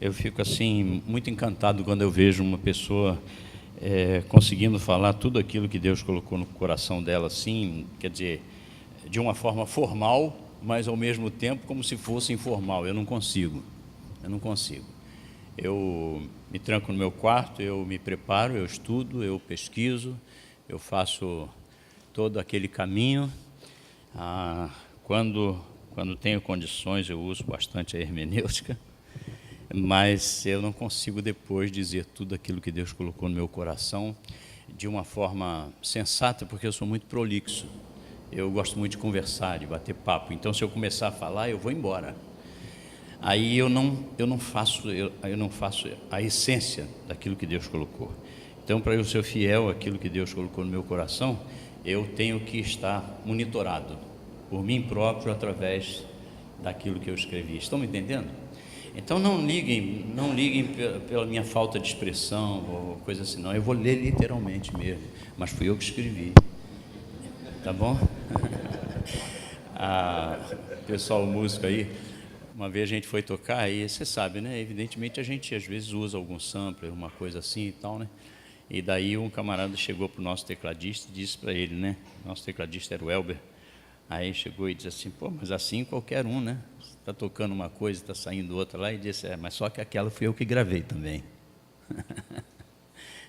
Eu fico assim muito encantado quando eu vejo uma pessoa conseguindo falar tudo aquilo que Deus colocou no coração dela, assim, quer dizer, de uma forma formal, mas ao mesmo tempo como se fosse informal. Eu não consigo. Eu me tranco no meu quarto, eu me preparo, eu estudo, eu pesquiso, eu faço todo aquele caminho. Quando tenho condições, eu uso bastante a hermenêutica, mas eu não consigo depois dizer tudo aquilo que Deus colocou no meu coração de uma forma sensata, porque eu sou muito prolixo. Eu gosto muito de conversar, de bater papo. Então, se eu começar a falar, eu vou embora. Aí eu não faço a essência daquilo que Deus colocou. Então, para eu ser fiel àquilo que Deus colocou no meu coração, eu tenho que estar monitorado por mim próprio através daquilo que eu escrevi. Estão me entendendo? Então não liguem pela minha falta de expressão ou coisa assim, não. Eu vou ler literalmente mesmo, mas fui eu que escrevi. Tá bom? Pessoal músico aí, uma vez a gente foi tocar e você sabe, né? Evidentemente a gente às vezes usa algum sampler, uma coisa assim e tal, né? E daí um camarada chegou para o nosso tecladista e disse para ele, né? Nosso tecladista era o Elber. Aí chegou e disse assim, pô, mas assim qualquer um, né? Está tocando uma coisa, está saindo outra lá, e disse, mas só que aquela fui eu que gravei também.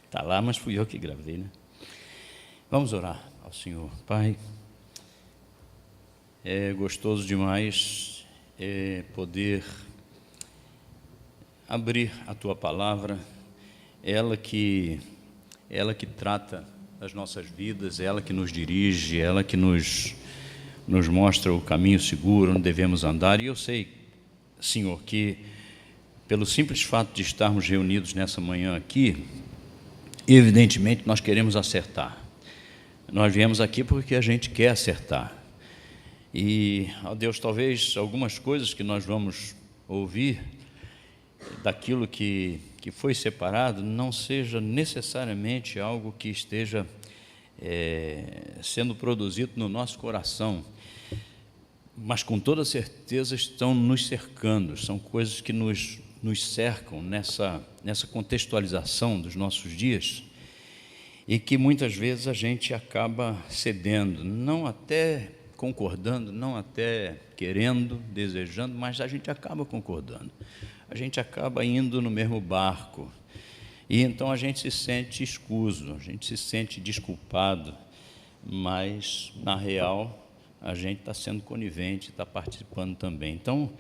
Está lá, mas fui eu que gravei, né? Vamos orar ao Senhor. Pai, é gostoso demais poder abrir a Tua palavra, ela que trata das nossas vidas, ela que nos dirige, ela que nos mostra o caminho seguro onde devemos andar. E eu sei, Senhor, que pelo simples fato de estarmos reunidos nessa manhã aqui, evidentemente nós queremos acertar. Nós viemos aqui porque a gente quer acertar. E, ó Deus, talvez algumas coisas que nós vamos ouvir daquilo que foi separado não seja necessariamente algo que esteja sendo produzido no nosso coração, mas com toda certeza estão nos cercando, são coisas que nos cercam nessa contextualização dos nossos dias e que muitas vezes a gente acaba cedendo, não até concordando, não até querendo, desejando, mas a gente acaba concordando, a gente acaba indo no mesmo barco e então a gente se sente escuso, a gente se sente desculpado, mas na real a gente está sendo conivente, está participando também. Então,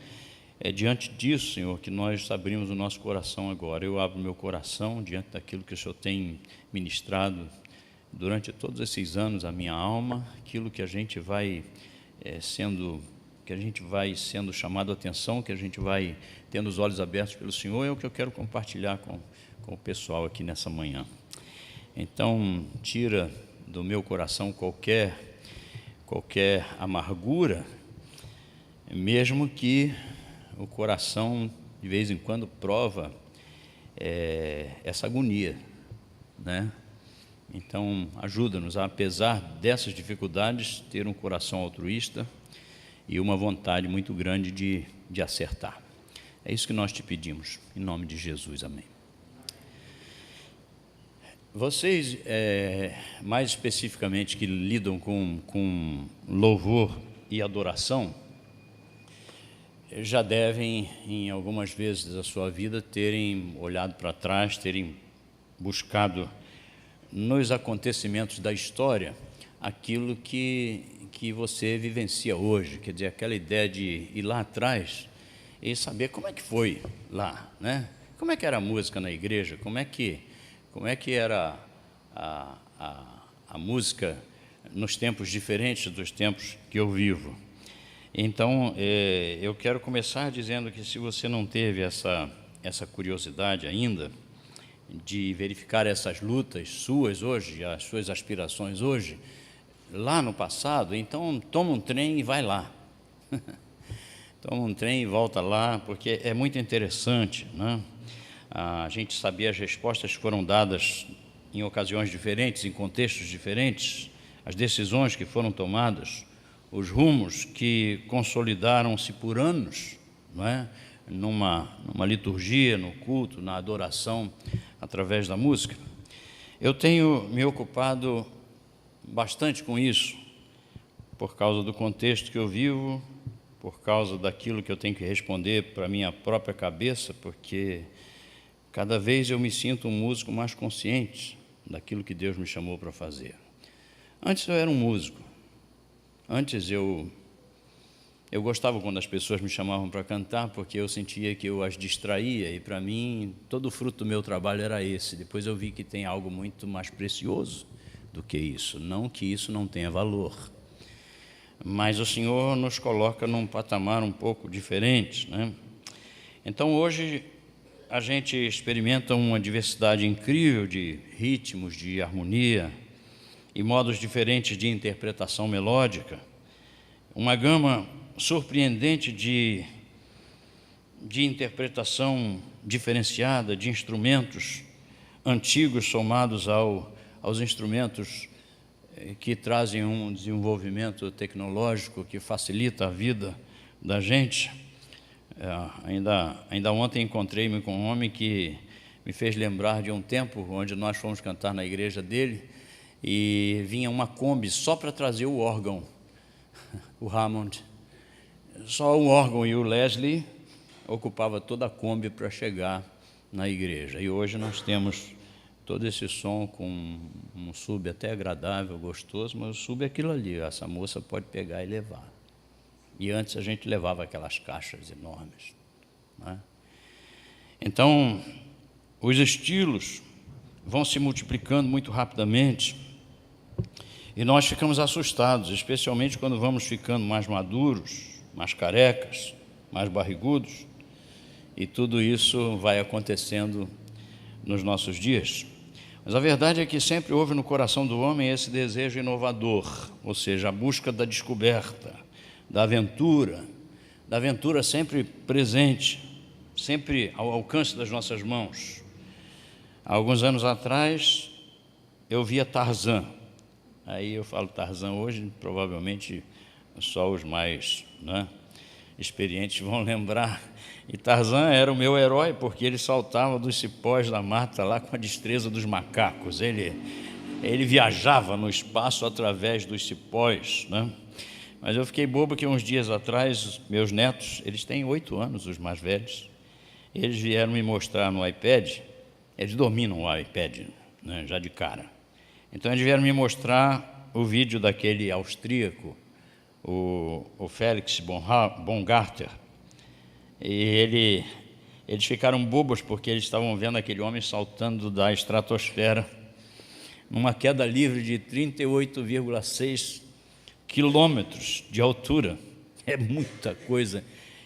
é diante disso, Senhor, que nós abrimos o nosso coração agora. Eu abro meu coração diante daquilo que o Senhor tem ministrado durante todos esses anos, a minha alma, aquilo que a gente vai sendo chamado a atenção, que a gente vai tendo os olhos abertos pelo Senhor, é o que eu quero compartilhar com o pessoal aqui nessa manhã. Então, tira do meu coração qualquer amargura, mesmo que o coração de vez em quando prova essa agonia, né? Então ajuda-nos a, apesar dessas dificuldades, ter um coração altruísta e uma vontade muito grande de acertar. É isso que nós te pedimos, em nome de Jesus, amém. Vocês, mais especificamente, que lidam com louvor e adoração, já devem, em algumas vezes da sua vida, terem olhado para trás, terem buscado nos acontecimentos da história aquilo que você vivencia hoje, quer dizer, aquela ideia de ir lá atrás e saber como é que foi lá, né? Como é que era a música na igreja, como é que era a música nos tempos diferentes dos tempos que eu vivo. Então, eu quero começar dizendo que se você não teve essa curiosidade ainda de verificar essas lutas suas hoje, as suas aspirações hoje, lá no passado, então toma um trem e vai lá. Toma um trem e volta lá, porque é muito interessante, né? A gente saber as respostas que foram dadas em ocasiões diferentes, em contextos diferentes, as decisões que foram tomadas, os rumos que consolidaram-se por anos, não é? numa liturgia, no culto, na adoração, através da música. Eu tenho me ocupado bastante com isso, por causa do contexto que eu vivo, por causa daquilo que eu tenho que responder para a minha própria cabeça, porque cada vez eu me sinto um músico mais consciente daquilo que Deus me chamou para fazer. Antes eu era um músico. Antes eu gostava quando as pessoas me chamavam para cantar, porque eu sentia que eu as distraía, e para mim todo o fruto do meu trabalho era esse. Depois eu vi que tem algo muito mais precioso do que isso. Não que isso não tenha valor, mas o Senhor nos coloca num patamar um pouco diferente, né? Então hoje a gente experimenta uma diversidade incrível de ritmos, de harmonia e modos diferentes de interpretação melódica, uma gama surpreendente de interpretação diferenciada, de instrumentos antigos somados aos instrumentos que trazem um desenvolvimento tecnológico que facilita a vida da gente. Ainda ontem encontrei-me com um homem que me fez lembrar de um tempo onde nós fomos cantar na igreja dele e vinha uma Kombi só para trazer o órgão, o Hammond. Só o órgão, e o Leslie ocupava toda a Kombi para chegar na igreja. E hoje nós temos todo esse som com um sub até agradável, gostoso, mas o sub é aquilo ali, essa moça pode pegar e levar. E antes a gente levava aquelas caixas enormes, né? Então, os estilos vão se multiplicando muito rapidamente e nós ficamos assustados, especialmente quando vamos ficando mais maduros, mais carecas, mais barrigudos, e tudo isso vai acontecendo nos nossos dias. Mas a verdade é que sempre houve no coração do homem esse desejo inovador, ou seja, a busca da descoberta, da aventura sempre presente, sempre ao alcance das nossas mãos. Há alguns anos atrás, eu via Tarzan. Aí eu falo Tarzan hoje, provavelmente só os mais, né, experientes vão lembrar. E Tarzan era o meu herói, porque ele saltava dos cipós da mata lá com a destreza dos macacos. Ele viajava no espaço através dos cipós, né? Mas eu fiquei bobo que uns dias atrás, meus netos, eles têm 8 anos, os mais velhos, eles vieram me mostrar no iPad, eles dominam o iPad, né, já de cara. Então eles vieram me mostrar o vídeo daquele austríaco, o Felix Baumgartner, e eles ficaram bobos porque eles estavam vendo aquele homem saltando da estratosfera numa queda livre de 38,6 quilômetros de altura. É muita coisa.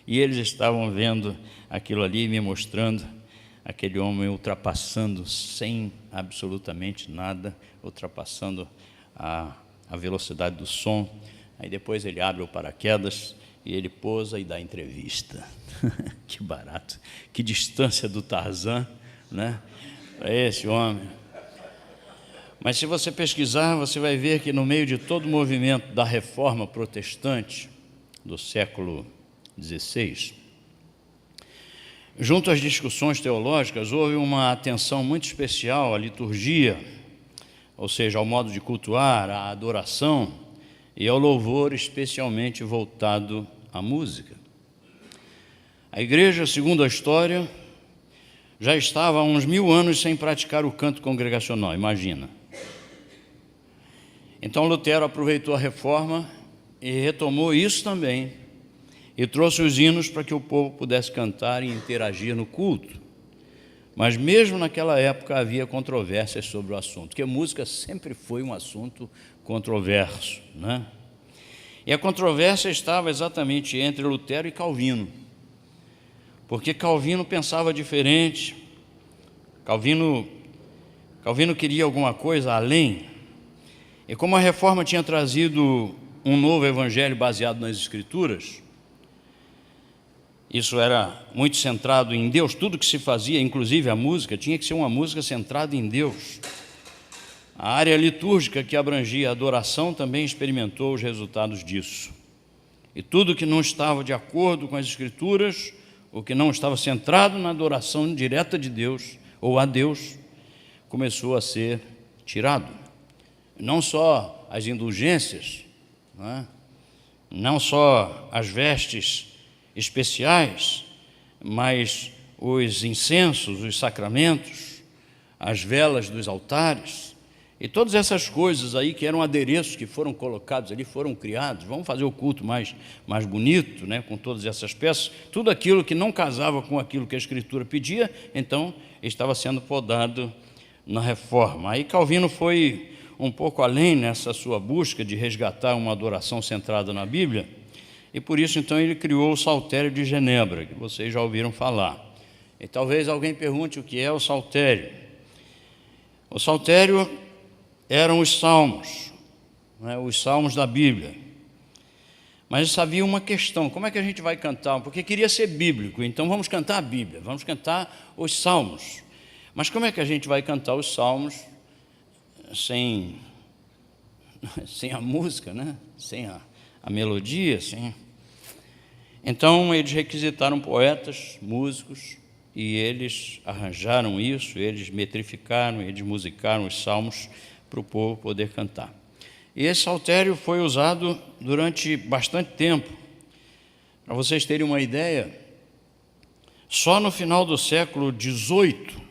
E eles estavam vendo aquilo ali, me mostrando aquele homem ultrapassando sem absolutamente nada, ultrapassando a velocidade do som. Aí depois ele abre o paraquedas e ele pousa e dá entrevista. Que barato, que distância do Tarzan, né, para esse homem. Mas se você pesquisar, você vai ver que no meio de todo o movimento da reforma protestante do século XVI, junto às discussões teológicas, houve uma atenção muito especial à liturgia, ou seja, ao modo de cultuar, à adoração e ao louvor especialmente voltado à música. A igreja, segundo a história, já estava há uns 1000 anos sem praticar o canto congregacional, imagina. Então Lutero aproveitou a reforma e retomou isso também, e trouxe os hinos para que o povo pudesse cantar e interagir no culto. Mas mesmo naquela época havia controvérsias sobre o assunto, porque a música sempre foi um assunto controverso, né? E a controvérsia estava exatamente entre Lutero e Calvino, porque Calvino pensava diferente. Calvino queria alguma coisa além, e como a reforma tinha trazido um novo evangelho baseado nas Escrituras, isso era muito centrado em Deus. Tudo que se fazia, inclusive a música, tinha que ser uma música centrada em Deus. A área litúrgica, que abrangia a adoração, também experimentou os resultados disso. E tudo que não estava de acordo com as Escrituras o que não estava centrado na adoração direta de Deus ou a Deus, começou a ser tirado. Não só as indulgências, não só as vestes especiais, mas os incensos, os sacramentos, as velas dos altares, e todas essas coisas aí que eram adereços que foram colocados ali, foram criados. Vamos fazer o culto mais bonito, né, com todas essas peças. Tudo aquilo que não casava com aquilo que a Escritura pedia, então estava sendo podado na reforma. Aí Calvino foi um pouco além nessa sua busca de resgatar uma adoração centrada na Bíblia, e por isso então ele criou o Saltério de Genebra, que vocês já ouviram falar. E talvez alguém pergunte o que é o Saltério. O Saltério eram os salmos, os salmos da Bíblia. Mas havia uma questão: como é que a gente vai cantar? Porque queria ser bíblico, então vamos cantar a Bíblia, vamos cantar os salmos. Mas como é que a gente vai cantar os salmos sem a música, né? Sem a melodia? Então eles requisitaram poetas, músicos, e eles arranjaram isso, eles metrificaram, eles musicaram os salmos para o povo poder cantar. E esse saltério foi usado durante bastante tempo. Para vocês terem uma ideia, só no final do século XVIII,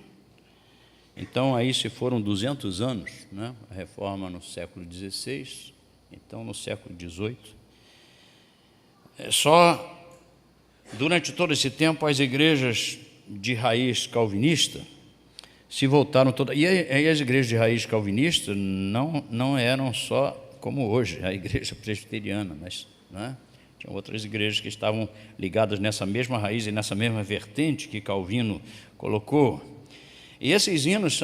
então aí se foram 200 anos, né? A reforma no século XVI, então no século XVIII, só durante todo esse tempo as igrejas de raiz calvinista se voltaram todas. E as igrejas de raiz calvinista não eram só como hoje, a igreja presbiteriana, mas tinham outras igrejas que estavam ligadas nessa mesma raiz e nessa mesma vertente que Calvino colocou. E esses hinos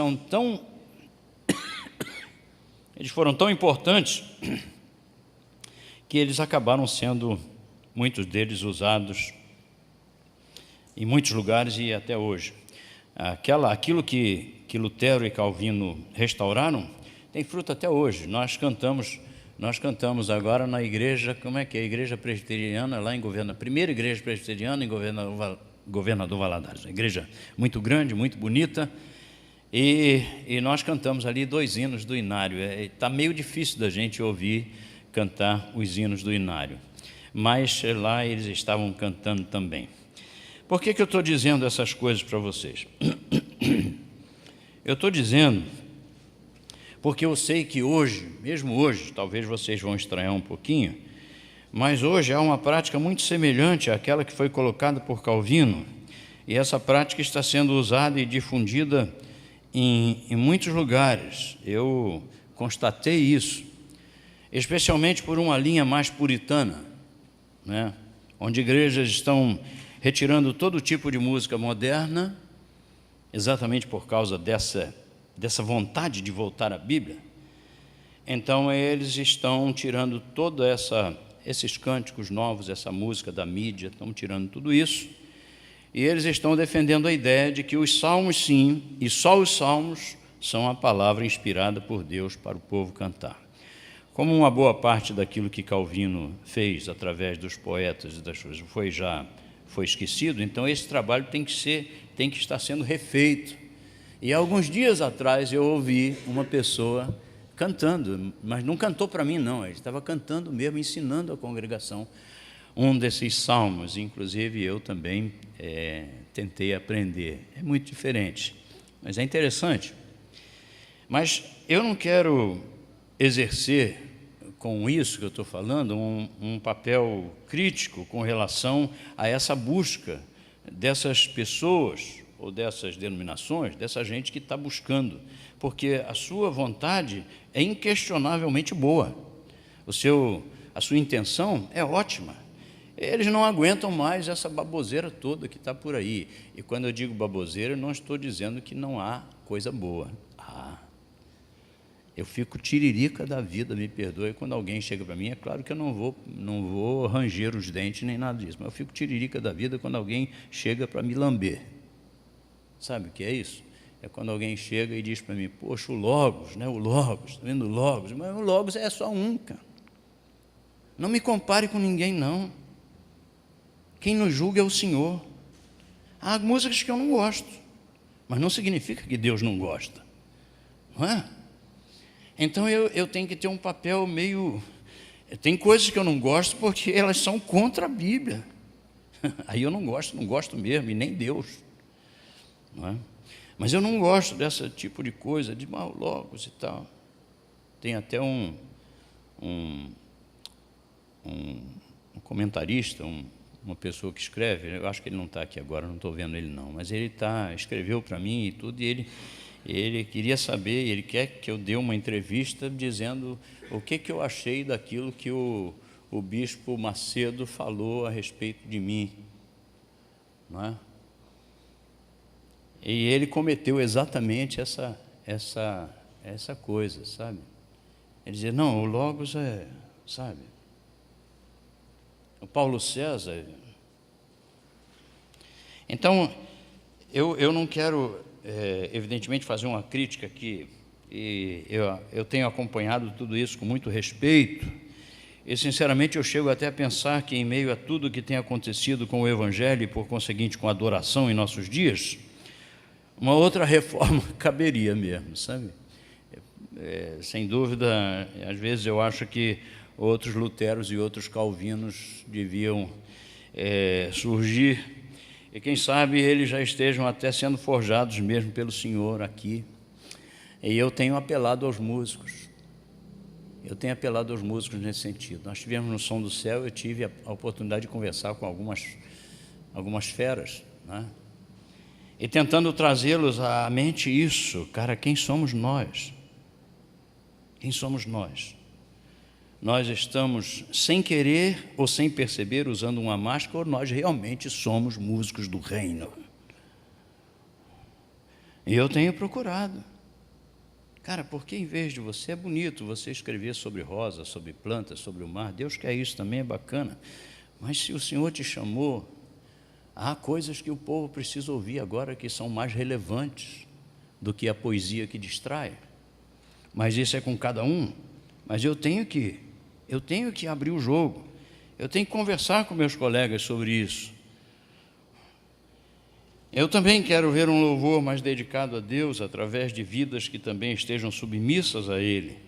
eles foram tão importantes que eles acabaram sendo, muitos deles, usados em muitos lugares e até hoje. Aquilo que Lutero e Calvino restauraram tem fruto até hoje. Nós cantamos agora na igreja, como é que é? A igreja presbiteriana lá em Governador, a primeira igreja presbiteriana em Governador Valadares, uma igreja muito grande, muito bonita, e nós cantamos ali 2 hinos do Inário. Está meio difícil da gente ouvir cantar os hinos do Inário, mas lá eles estavam cantando também. Por que eu estou dizendo essas coisas para vocês? Eu estou dizendo porque eu sei que hoje, mesmo hoje, talvez vocês vão estranhar um pouquinho, mas hoje há uma prática muito semelhante àquela que foi colocada por Calvino, e essa prática está sendo usada e difundida em muitos lugares. Eu constatei isso, especialmente por uma linha mais puritana, né? Onde igrejas estão retirando todo tipo de música moderna, exatamente por causa dessa vontade de voltar à Bíblia. Então eles estão tirando todos esses cânticos novos, essa música da mídia, estão tirando tudo isso, e eles estão defendendo a ideia de que os salmos, sim, e só os salmos, são a palavra inspirada por Deus para o povo cantar. Como uma boa parte daquilo que Calvino fez através dos poetas e das coisas foi esquecido, então esse trabalho tem que estar sendo refeito. E alguns dias atrás eu ouvi uma pessoa cantando, mas não cantou para mim não, ele estava cantando mesmo, ensinando a congregação um desses salmos. Inclusive eu também tentei aprender. É muito diferente, mas é interessante. Mas eu não quero exercer com isso que eu estou falando um papel crítico com relação a essa busca dessas pessoas ou dessas denominações, dessa gente que está buscando, porque a sua vontade é inquestionavelmente boa, a sua intenção é ótima. Eles não aguentam mais essa baboseira toda que está por aí. E quando eu digo baboseira, eu não estou dizendo que não há coisa boa. Eu fico tiririca da vida, me perdoe, quando alguém chega para mim. É claro que eu não vou ranger os dentes nem nada disso, mas eu fico tiririca da vida quando alguém chega para me lamber. Sabe o que é isso? É quando alguém chega e diz para mim: poxa, o Logos, né? O Logos, está vendo o Logos? Mas o Logos é só um, cara. Não me compare com ninguém, não. Quem nos julga é o Senhor. Há músicas que eu não gosto, mas não significa que Deus não gosta, não é? Então eu tenho que ter um papel meio... Tem coisas que eu não gosto porque elas são contra a Bíblia. Aí eu não gosto mesmo, e nem Deus, não é? Mas eu não gosto desse tipo de coisa, de mal logos e tal. Tem até um comentarista, uma pessoa que escreve, eu acho que ele não está aqui agora, não estou vendo ele não, mas ele escreveu para mim e tudo, e ele queria saber, ele quer que eu dê uma entrevista dizendo o que eu achei daquilo que o bispo Macedo falou a respeito de mim, não é? E ele cometeu exatamente essa coisa, sabe? Ele dizia, não, o Logos sabe? O Paulo César. Então, eu não quero, evidentemente, fazer uma crítica aqui, e eu tenho acompanhado tudo isso com muito respeito, e, sinceramente, eu chego até a pensar que, em meio a tudo que tem acontecido com o Evangelho, e, por conseguinte, com a adoração em nossos dias, uma outra reforma caberia mesmo, sabe? Sem dúvida, às vezes eu acho que outros luteros e outros calvinos deviam surgir, e quem sabe eles já estejam até sendo forjados mesmo pelo Senhor aqui. E eu tenho apelado aos músicos, nesse sentido. Nós tivemos no Som do Céu, eu tive a oportunidade de conversar com algumas feras, né? E tentando trazê-los à mente isso, cara, quem somos nós? Quem somos nós? Nós estamos, sem querer ou sem perceber, usando uma máscara, ou nós realmente somos músicos do reino? E eu tenho procurado. Cara, porque em vez de você, é bonito você escrever sobre rosa, sobre plantas, sobre o mar, Deus quer isso também, é bacana, mas se o Senhor te chamou, há coisas que o povo precisa ouvir agora que são mais relevantes do que a poesia que distrai. Mas isso é com cada um. Mas eu tenho que abrir o jogo. Eu tenho que conversar com meus colegas sobre isso. Eu também quero ver um louvor mais dedicado a Deus, através de vidas que também estejam submissas a Ele.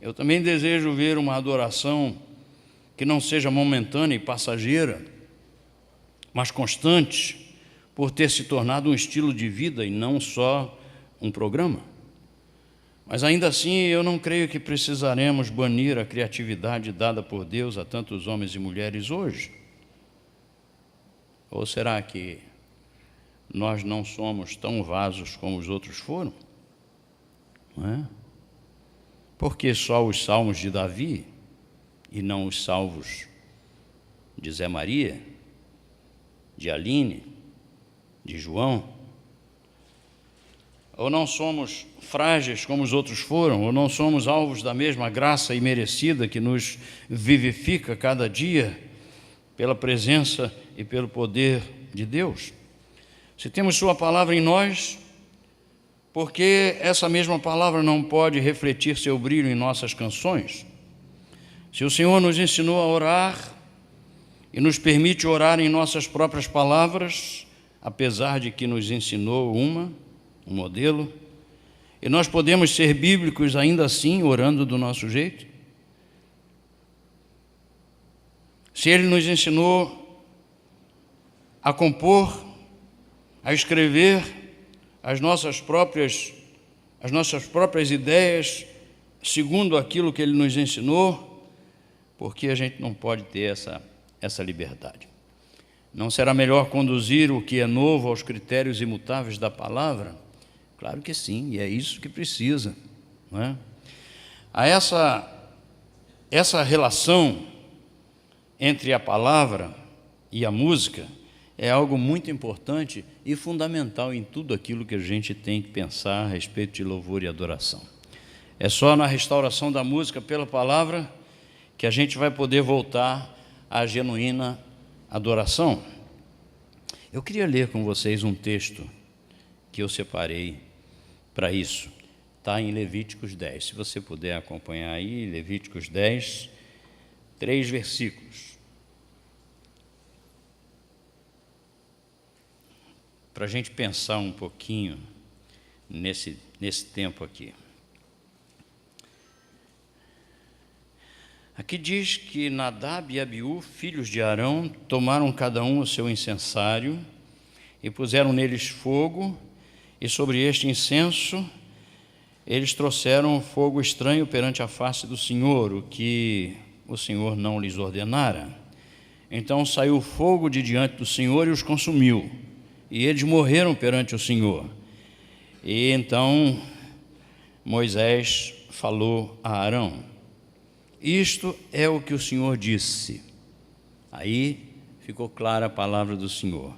Eu também desejo ver uma adoração que não seja momentânea e passageira, mas constante, por ter se tornado um estilo de vida e não só um programa. Mas ainda assim, eu não creio que precisaremos banir a criatividade dada por Deus a tantos homens e mulheres hoje. Ou será que nós não somos tão vasos como os outros foram? Não é? Por que só os salmos de Davi e não os salvos de Zé Maria, de Aline, de João? Ou não somos frágeis como os outros foram? Ou não somos alvos da mesma graça imerecida que nos vivifica cada dia pela presença e pelo poder de Deus? Se temos sua palavra em nós, por que essa mesma palavra não pode refletir seu brilho em nossas canções? Se o Senhor nos ensinou a orar e nos permite orar em nossas próprias palavras, apesar de que nos ensinou um modelo, e nós podemos ser bíblicos ainda assim, orando do nosso jeito? Se Ele nos ensinou a compor, a escrever as nossas próprias ideias, segundo aquilo que Ele nos ensinou, porque a gente não pode ter essa liberdade? Não será melhor conduzir o que é novo aos critérios imutáveis da palavra? Claro que sim, e é isso que precisa, não é? A essa relação entre a palavra e a música é algo muito importante e fundamental em tudo aquilo que a gente tem que pensar a respeito de louvor e adoração. É só na restauração da música pela palavra que a gente vai poder voltar à genuína adoração. Eu queria ler com vocês um texto que eu separei para isso. Está em Levíticos 10. Se você puder acompanhar aí, Levíticos 10, 3 versículos. para a gente pensar um pouquinho nesse tempo aqui. Aqui diz que Nadab e Abiú, filhos de Arão, tomaram cada um o seu incensário e puseram neles fogo, e sobre este incenso eles trouxeram fogo estranho perante a face do Senhor, o que o Senhor não lhes ordenara. Então saiu fogo de diante do Senhor e os consumiu, e eles morreram perante o Senhor. E então Moisés falou a Arão: isto é o que o Senhor disse. Aí ficou clara a palavra do Senhor: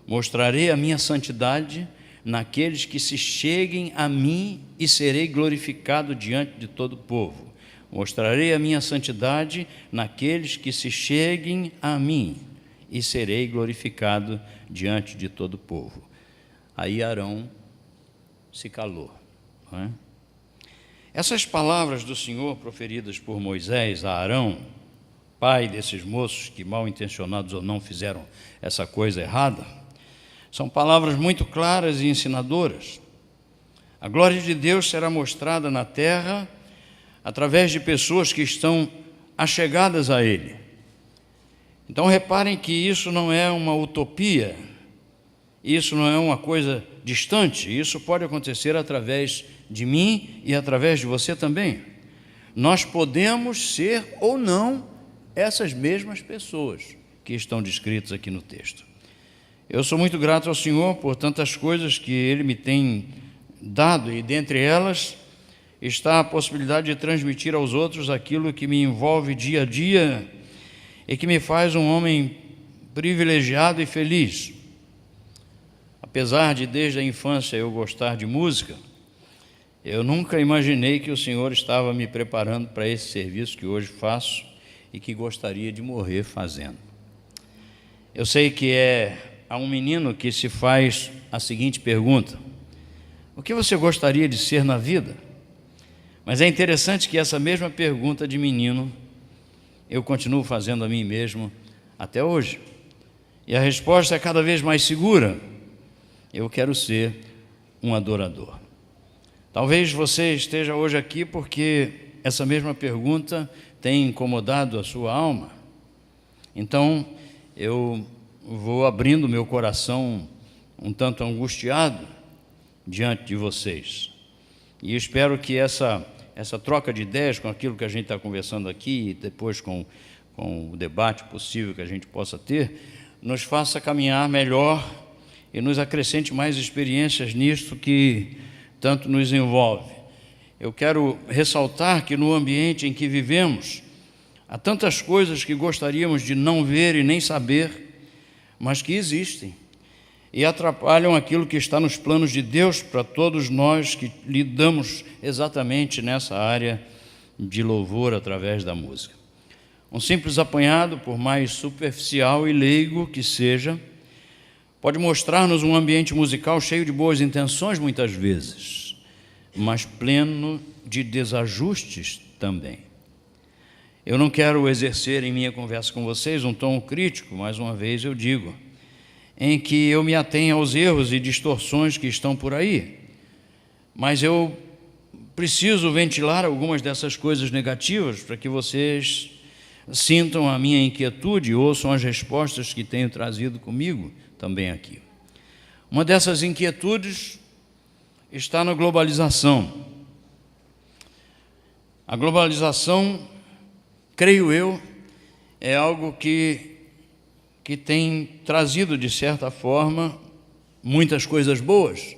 mostrarei a minha santidade naqueles que se cheguem a mim e serei glorificado diante de todo o povo. Mostrarei a minha santidade naqueles que se cheguem a mim e serei glorificado diante de todo o povo. Aí Arão se calou, não é? Essas palavras do Senhor proferidas por Moisés a Arão, pai desses moços que, mal intencionados ou não, fizeram essa coisa errada, são palavras muito claras e ensinadoras. A glória de Deus será mostrada na terra através de pessoas que estão achegadas a Ele. Então reparem que isso não é uma utopia, isso não é uma coisa distante, isso pode acontecer através de mim e através de você também. Nós podemos ser ou não essas mesmas pessoas que estão descritas aqui no texto. Eu sou muito grato ao Senhor por tantas coisas que Ele me tem dado, e dentre elas está a possibilidade de transmitir aos outros aquilo que me envolve dia a dia e que me faz um homem privilegiado e feliz. Apesar de desde a infância eu gostar de música, eu nunca imaginei que o Senhor estava me preparando para esse serviço que hoje faço e que gostaria de morrer fazendo. Eu sei que há um menino que se faz a seguinte pergunta: o que você gostaria de ser na vida? Mas é interessante que essa mesma pergunta de menino eu continuo fazendo a mim mesmo até hoje. E a resposta é cada vez mais segura: eu quero ser um adorador. Talvez você esteja hoje aqui porque essa mesma pergunta tem incomodado a sua alma. Então, eu vou abrindo meu coração um tanto angustiado diante de vocês. E espero que essa troca de ideias com aquilo que a gente está conversando aqui, e depois com o debate possível que a gente possa ter, nos faça caminhar melhor e nos acrescente mais experiências nisto que tanto nos envolve. Eu quero ressaltar que no ambiente em que vivemos, há tantas coisas que gostaríamos de não ver e nem saber, mas que existem e atrapalham aquilo que está nos planos de Deus para todos nós que lidamos exatamente nessa área de louvor através da música. Um simples apanhado, por mais superficial e leigo que seja, pode mostrar-nos um ambiente musical cheio de boas intenções muitas vezes, mas pleno de desajustes também. Eu não quero exercer em minha conversa com vocês um tom crítico, mais uma vez eu digo, em que eu me atenho aos erros e distorções que estão por aí, mas eu preciso ventilar algumas dessas coisas negativas para que vocês sintam a minha inquietude e ouçam as respostas que tenho trazido comigo também aqui. Uma dessas inquietudes está na globalização. A globalização, creio eu, é algo que tem trazido, de certa forma, muitas coisas boas,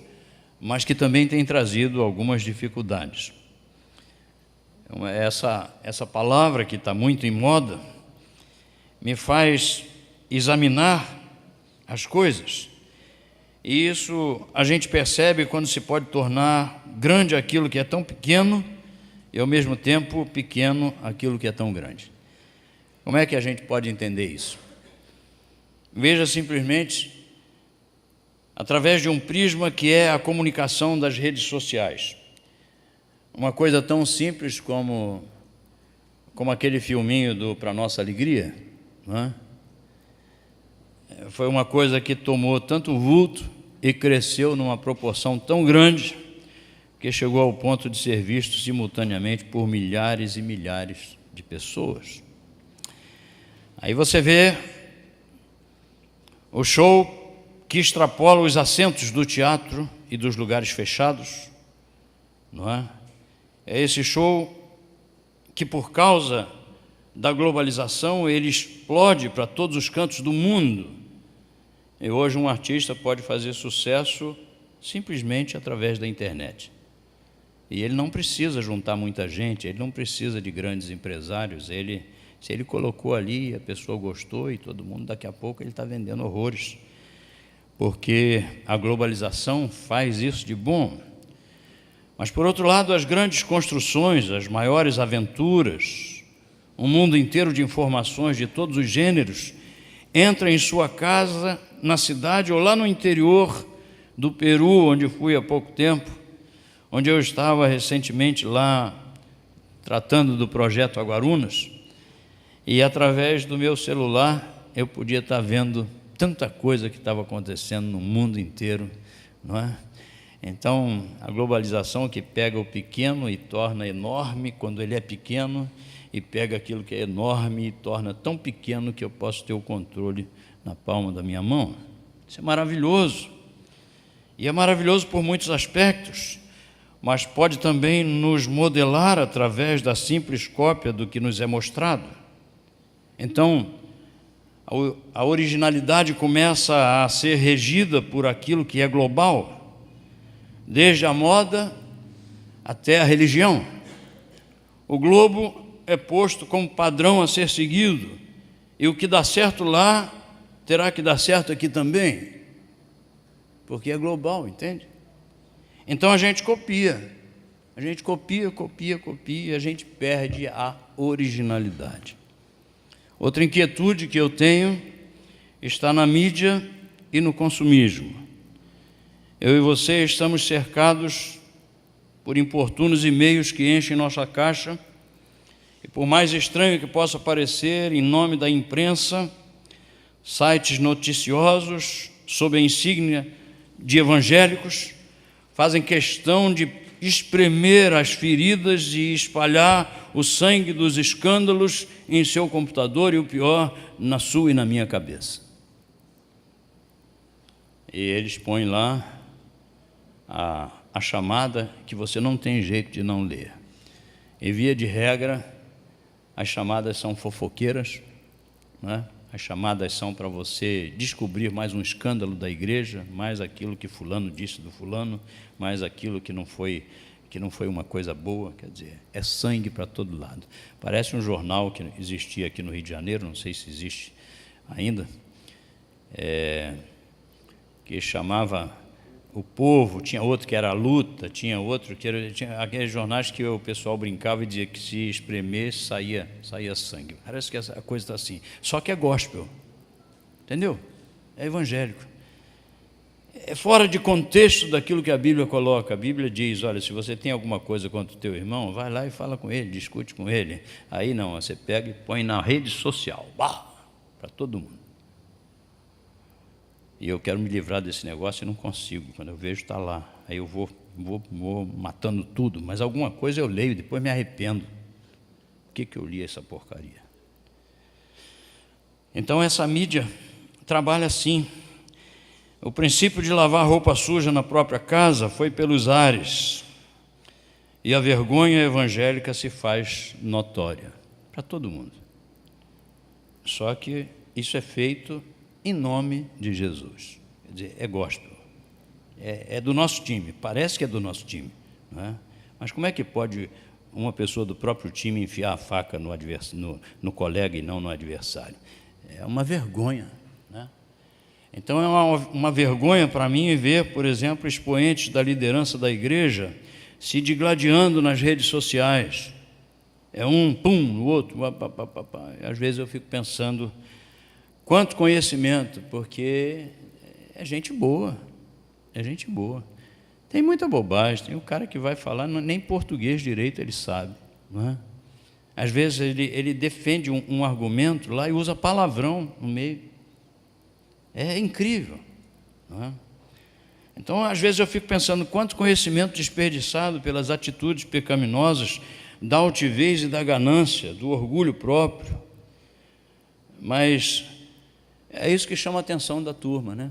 mas que também tem trazido algumas dificuldades. Essa palavra que está muito em moda me faz examinar as coisas, e isso a gente percebe quando se pode tornar grande aquilo que é tão pequeno e ao mesmo tempo pequeno aquilo que é tão grande. Como é que a gente pode entender isso? Veja simplesmente através de um prisma que é a comunicação das redes sociais. Uma coisa tão simples como aquele filminho do Pra Nossa Alegria, não é? Foi uma coisa que tomou tanto vulto e cresceu numa proporção tão grande que chegou ao ponto de ser visto simultaneamente por milhares e milhares de pessoas. Aí você vê o show que extrapola os assentos do teatro e dos lugares fechados, não é? É esse show que, por causa da globalização, ele explode para todos os cantos do mundo. E hoje um artista pode fazer sucesso simplesmente através da internet. E ele não precisa juntar muita gente, ele não precisa de grandes empresários. Se ele colocou ali, a pessoa gostou e todo mundo, daqui a pouco ele está vendendo horrores. Porque a globalização faz isso de bom. Mas, por outro lado, as grandes construções, as maiores aventuras, um mundo inteiro de informações de todos os gêneros, entra em sua casa, na cidade ou lá no interior do Peru, onde fui há pouco tempo, onde eu estava recentemente lá tratando do projeto Aguarunas, e através do meu celular eu podia estar vendo tanta coisa que estava acontecendo no mundo inteiro, não é? Então, a globalização que pega o pequeno e torna enorme quando ele é pequeno, e pega aquilo que é enorme e torna tão pequeno que eu posso ter o controle na palma da minha mão. Isso é maravilhoso. E é maravilhoso por muitos aspectos, mas pode também nos modelar através da simples cópia do que nos é mostrado. Então, a originalidade começa a ser regida por aquilo que é global, desde a moda até a religião. O globo é posto como padrão a ser seguido, e o que dá certo lá terá que dar certo aqui também, porque é global, entende? Então a gente copia, a gente perde a originalidade. Outra inquietude que eu tenho está na mídia e no consumismo. Eu e você estamos cercados por importunos e-mails que enchem nossa caixa, e por mais estranho que possa parecer, em nome da imprensa, sites noticiosos, sob a insígnia de evangélicos, fazem questão de espremer as feridas e espalhar o sangue dos escândalos em seu computador, e o pior, na sua e na minha cabeça. E eles põem lá a chamada que você não tem jeito de não ler. Em via de regra, as chamadas são fofoqueiras, né? As chamadas são para você descobrir mais um escândalo da igreja, mais aquilo que fulano disse do fulano, mais aquilo que não foi uma coisa boa. Quer dizer, é sangue para todo lado. Parece um jornal que existia aqui no Rio de Janeiro, não sei se existe ainda, que chamava O Povo, tinha outro que era A Luta, tinha outro que tinha aqueles jornais que o pessoal brincava e dizia que se espremer saía sangue. Parece que a coisa está assim. Só que é gospel, entendeu? É evangélico. É fora de contexto daquilo que a Bíblia coloca. A Bíblia diz, olha, se você tem alguma coisa contra o teu irmão, vai lá e fala com ele, discute com ele. Aí não, você pega e põe na rede social, para todo mundo. E eu quero me livrar desse negócio e não consigo. Quando eu vejo, está lá. Aí eu vou matando tudo, mas alguma coisa eu leio, depois me arrependo. Por que eu li essa porcaria? Então essa mídia trabalha assim. O princípio de lavar roupa suja na própria casa foi pelos ares, e a vergonha evangélica se faz notória para todo mundo. Só que isso é feito em nome de Jesus. Quer dizer, é gospel, é do nosso time, parece que é do nosso time, não é? Mas como é que pode uma pessoa do próprio time enfiar a faca no colega e não no adversário? É uma vergonha, né? Então é uma vergonha para mim ver, por exemplo, expoentes da liderança da igreja se digladiando nas redes sociais. É um pum no outro, às vezes eu fico pensando quanto conhecimento, porque é gente boa, Tem muita bobagem, tem o cara que vai falar, nem português direito ele sabe, não é? Às vezes ele defende um argumento lá e usa palavrão no meio. É incrível, não é? Então, às vezes eu fico pensando quanto conhecimento desperdiçado pelas atitudes pecaminosas da altivez e da ganância, do orgulho próprio. Mas é isso que chama a atenção da turma, né?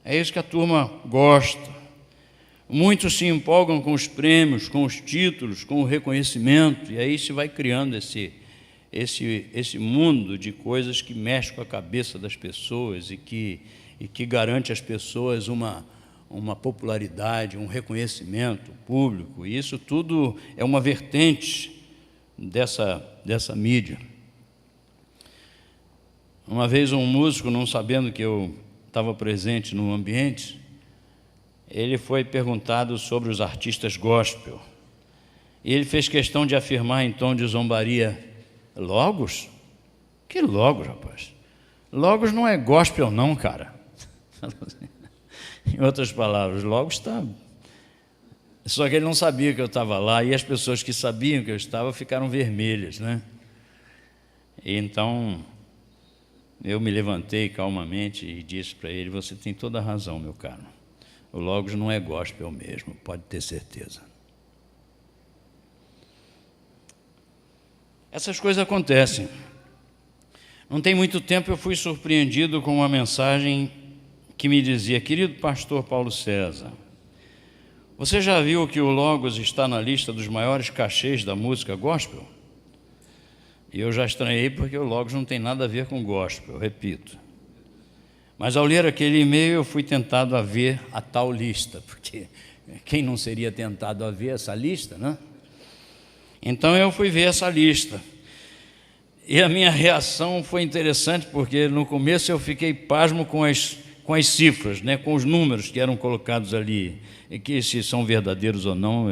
É isso que a turma gosta. Muitos se empolgam com os prêmios, com os títulos, com o reconhecimento, e aí se vai criando esse mundo de coisas que mexe com a cabeça das pessoas e que garante às pessoas uma popularidade, um reconhecimento público. E isso tudo é uma vertente dessa mídia. Uma vez um músico, não sabendo que eu estava presente no ambiente, ele foi perguntado sobre os artistas gospel. E ele fez questão de afirmar em tom de zombaria: Logos? Que Logos, rapaz? Logos não é gospel não, cara. Em outras palavras, Logos está... Só que ele não sabia que eu estava lá, e as pessoas que sabiam que eu estava ficaram vermelhas, né? E então eu me levantei calmamente e disse para ele: você tem toda a razão, meu caro. O Logos não é gospel mesmo, pode ter certeza. Essas coisas acontecem. Não tem muito tempo eu fui surpreendido com uma mensagem que me dizia: querido pastor Paulo César, você já viu que o Logos está na lista dos maiores cachês da música gospel? E eu já estranhei, porque o Logos não tem nada a ver com gospel, repito. Mas ao ler aquele e-mail eu fui tentado a ver a tal lista, porque quem não seria tentado a ver essa lista, né? Então eu fui ver essa lista. E a minha reação foi interessante, porque no começo eu fiquei pasmo com as cifras, né, com os números que eram colocados ali, e que se são verdadeiros ou não,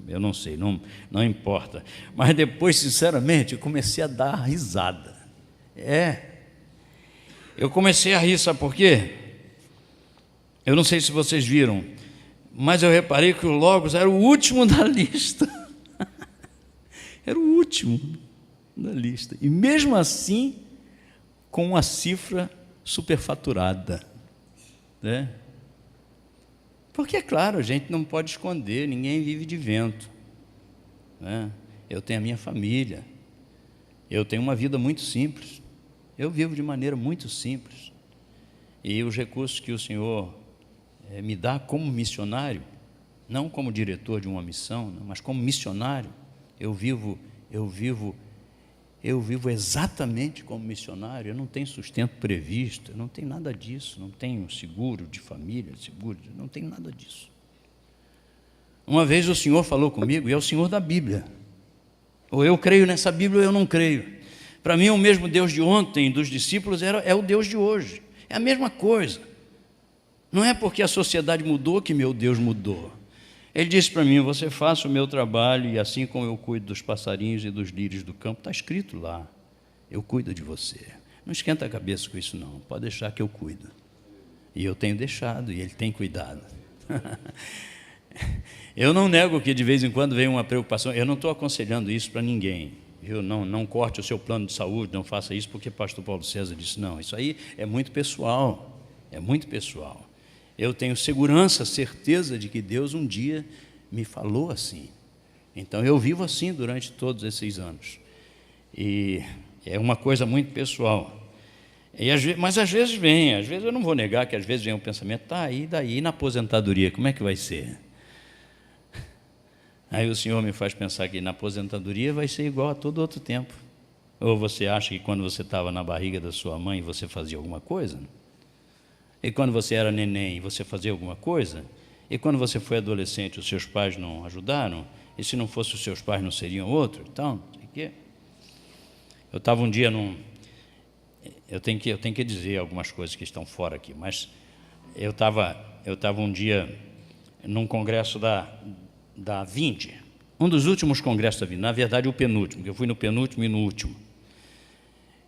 eu não sei, não importa. Mas depois, sinceramente, eu comecei a dar risada. Eu comecei a rir, sabe por quê? Eu não sei se vocês viram, mas eu reparei que o Logos era o último da lista. Era o último da lista. E mesmo assim, com uma cifra superfaturada, né? Porque, é claro, a gente não pode esconder, ninguém vive de vento, né? Eu tenho a minha família, eu tenho uma vida muito simples, eu vivo de maneira muito simples, e os recursos que o Senhor me dá como missionário, não como diretor de uma missão, mas como missionário, eu vivo exatamente como missionário. Eu não tenho sustento previsto, eu não tenho nada disso, não tenho seguro de família, não tenho nada disso. Uma vez o Senhor falou comigo, e é o Senhor da Bíblia. Ou eu creio nessa Bíblia ou eu não creio. Para mim, o mesmo Deus de ontem, dos discípulos, é o Deus de hoje. É a mesma coisa. Não é porque a sociedade mudou que meu Deus mudou. Ele disse para mim: você faça o meu trabalho, e assim como eu cuido dos passarinhos e dos lírios do campo, está escrito lá, eu cuido de você. Não esquenta a cabeça com isso não, pode deixar que eu cuido. E eu tenho deixado, e Ele tem cuidado. Eu não nego que de vez em quando vem uma preocupação, eu não estou aconselhando isso para ninguém. Não corte o seu plano de saúde, não faça isso porque pastor Paulo César disse. Não, isso aí é muito pessoal, é muito pessoal. Eu tenho segurança, certeza de que Deus um dia me falou assim. Então eu vivo assim durante todos esses anos. E é uma coisa muito pessoal. Mas às vezes eu não vou negar que às vezes vem um pensamento: tá, e daí na aposentadoria, como é que vai ser? Aí o Senhor me faz pensar que na aposentadoria vai ser igual a todo outro tempo. Ou você acha que quando você estava na barriga da sua mãe você fazia alguma coisa? E quando você era neném, você fazia alguma coisa? E quando você foi adolescente, os seus pais não ajudaram? E se não fossem os seus pais, não seriam outro? Então, não sei o quê. Eu estava um dia eu tenho que dizer algumas coisas que estão fora aqui, mas eu estava um dia num congresso da Vinde, um dos últimos congressos da Vinde, na verdade o penúltimo, que eu fui no penúltimo e no último.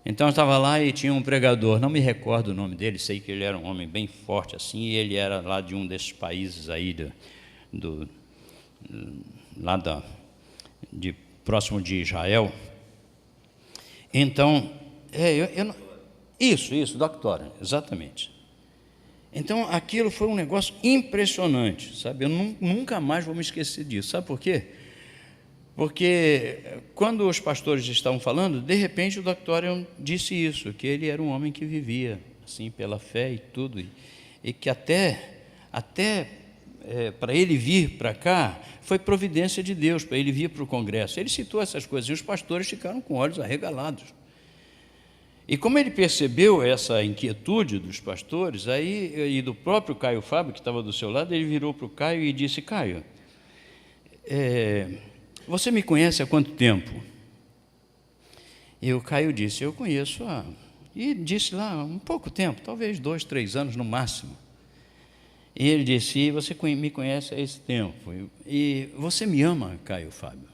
Então eu estava lá e tinha um pregador, não me recordo o nome dele, sei que ele era um homem bem forte assim, e ele era lá de um desses países aí, próximo de Israel. Então, Isso, doctora, exatamente. Então, aquilo foi um negócio impressionante, sabe? Eu nunca mais vou me esquecer disso. Sabe por quê? Porque quando os pastores estavam falando, de repente o Dr. Orion disse isso, que ele era um homem que vivia assim pela fé e tudo, e que até para ele vir para cá, foi providência de Deus, para ele vir para o congresso. Ele citou essas coisas, e os pastores ficaram com olhos arregalados. E como ele percebeu essa inquietude dos pastores, aí, e do próprio Caio Fábio, que estava do seu lado, ele virou para o Caio e disse: Caio, você me conhece há quanto tempo? E o Caio disse: eu conheço E disse lá, um pouco tempo, talvez 2, 3 anos no máximo. E ele disse: e você me conhece há esse tempo. E você me ama, Caio Fábio?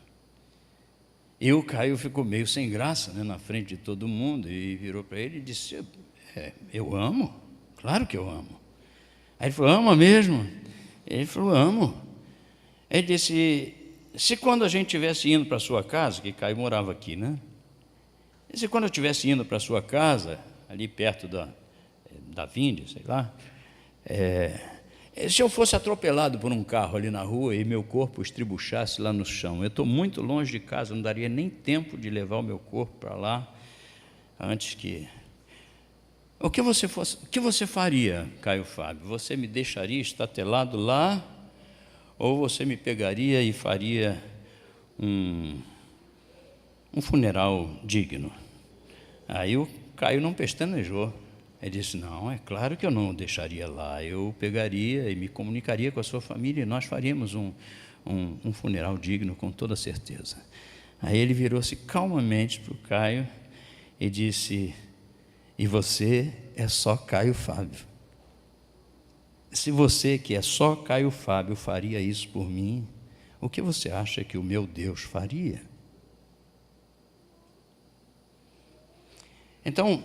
E o Caio ficou meio sem graça, né, na frente de todo mundo, e virou para ele e disse: eu amo? Claro que eu amo. Aí ele falou: ama mesmo? Ele falou: amo. Ele disse: se quando a gente estivesse indo para a sua casa, que Caio morava aqui, né? E se quando eu estivesse indo para a sua casa, ali perto da Vinde, sei lá, se eu fosse atropelado por um carro ali na rua e meu corpo estribuchasse lá no chão, eu estou muito longe de casa, não daria nem tempo de levar o meu corpo para lá, antes que... O que você faria, Caio Fábio? Você me deixaria estatelado lá, ou você me pegaria e faria um funeral digno? Aí o Caio não pestanejou. Ele disse: não, é claro que eu não o deixaria lá, eu pegaria e me comunicaria com a sua família e nós faríamos um funeral digno, com toda certeza. Aí ele virou-se calmamente para o Caio e disse: e você é só Caio Fábio. Se você, que é só Caio Fábio, faria isso por mim, o que você acha que o meu Deus faria? Então,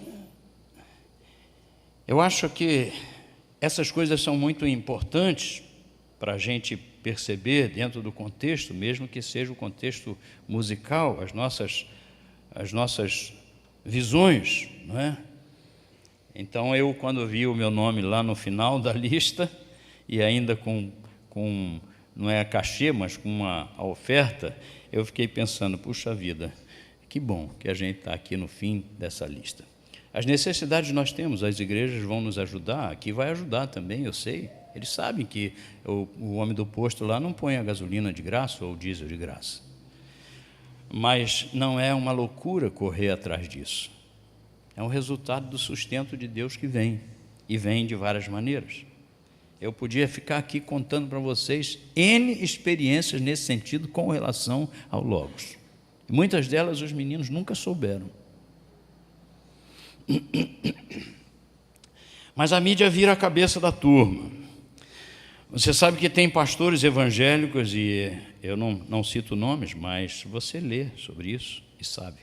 eu acho que essas coisas são muito importantes para a gente perceber dentro do contexto, mesmo que seja o contexto musical, as nossas visões, não é? Então, eu, quando vi o meu nome lá no final da lista, e ainda com não é a cachê, mas com a oferta, eu fiquei pensando: puxa vida, que bom que a gente está aqui no fim dessa lista. As necessidades nós temos, as igrejas vão nos ajudar, aqui vai ajudar também, eu sei. Eles sabem que o homem do posto lá não põe a gasolina de graça ou o diesel de graça. Mas não é uma loucura correr atrás disso. É um resultado do sustento de Deus que vem, e vem de várias maneiras. Eu podia ficar aqui contando para vocês N experiências nesse sentido com relação ao Logos. Muitas delas os meninos nunca souberam. Mas a mídia vira a cabeça da turma. Você sabe que tem pastores evangélicos, e eu não cito nomes, mas você lê sobre isso e sabe.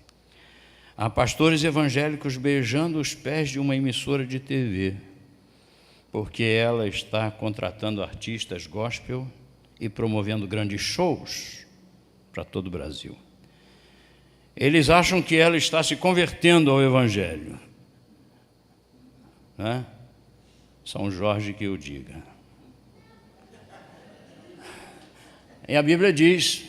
Há pastores evangélicos beijando os pés de uma emissora de TV, porque ela está contratando artistas gospel e promovendo grandes shows para todo o Brasil. Eles acham que ela está se convertendo ao Evangelho. Né? São Jorge que o diga. E a Bíblia diz: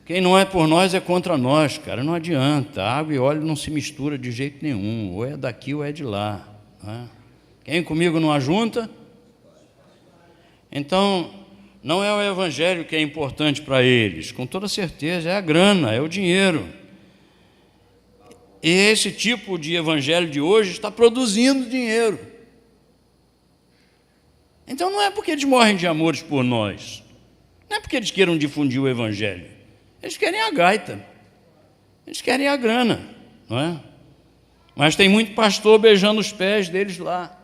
quem não é por nós é contra nós, cara. Não adianta, água e óleo não se mistura de jeito nenhum, ou é daqui ou é de lá. Né? Quem comigo não ajunta? Então, não é o Evangelho que é importante para eles, com toda certeza, é a grana, é o dinheiro. E esse tipo de evangelho de hoje está produzindo dinheiro. Então não é porque eles morrem de amores por nós, não é porque eles queiram difundir o evangelho, eles querem a gaita, eles querem a grana, não é? Mas tem muito pastor beijando os pés deles lá.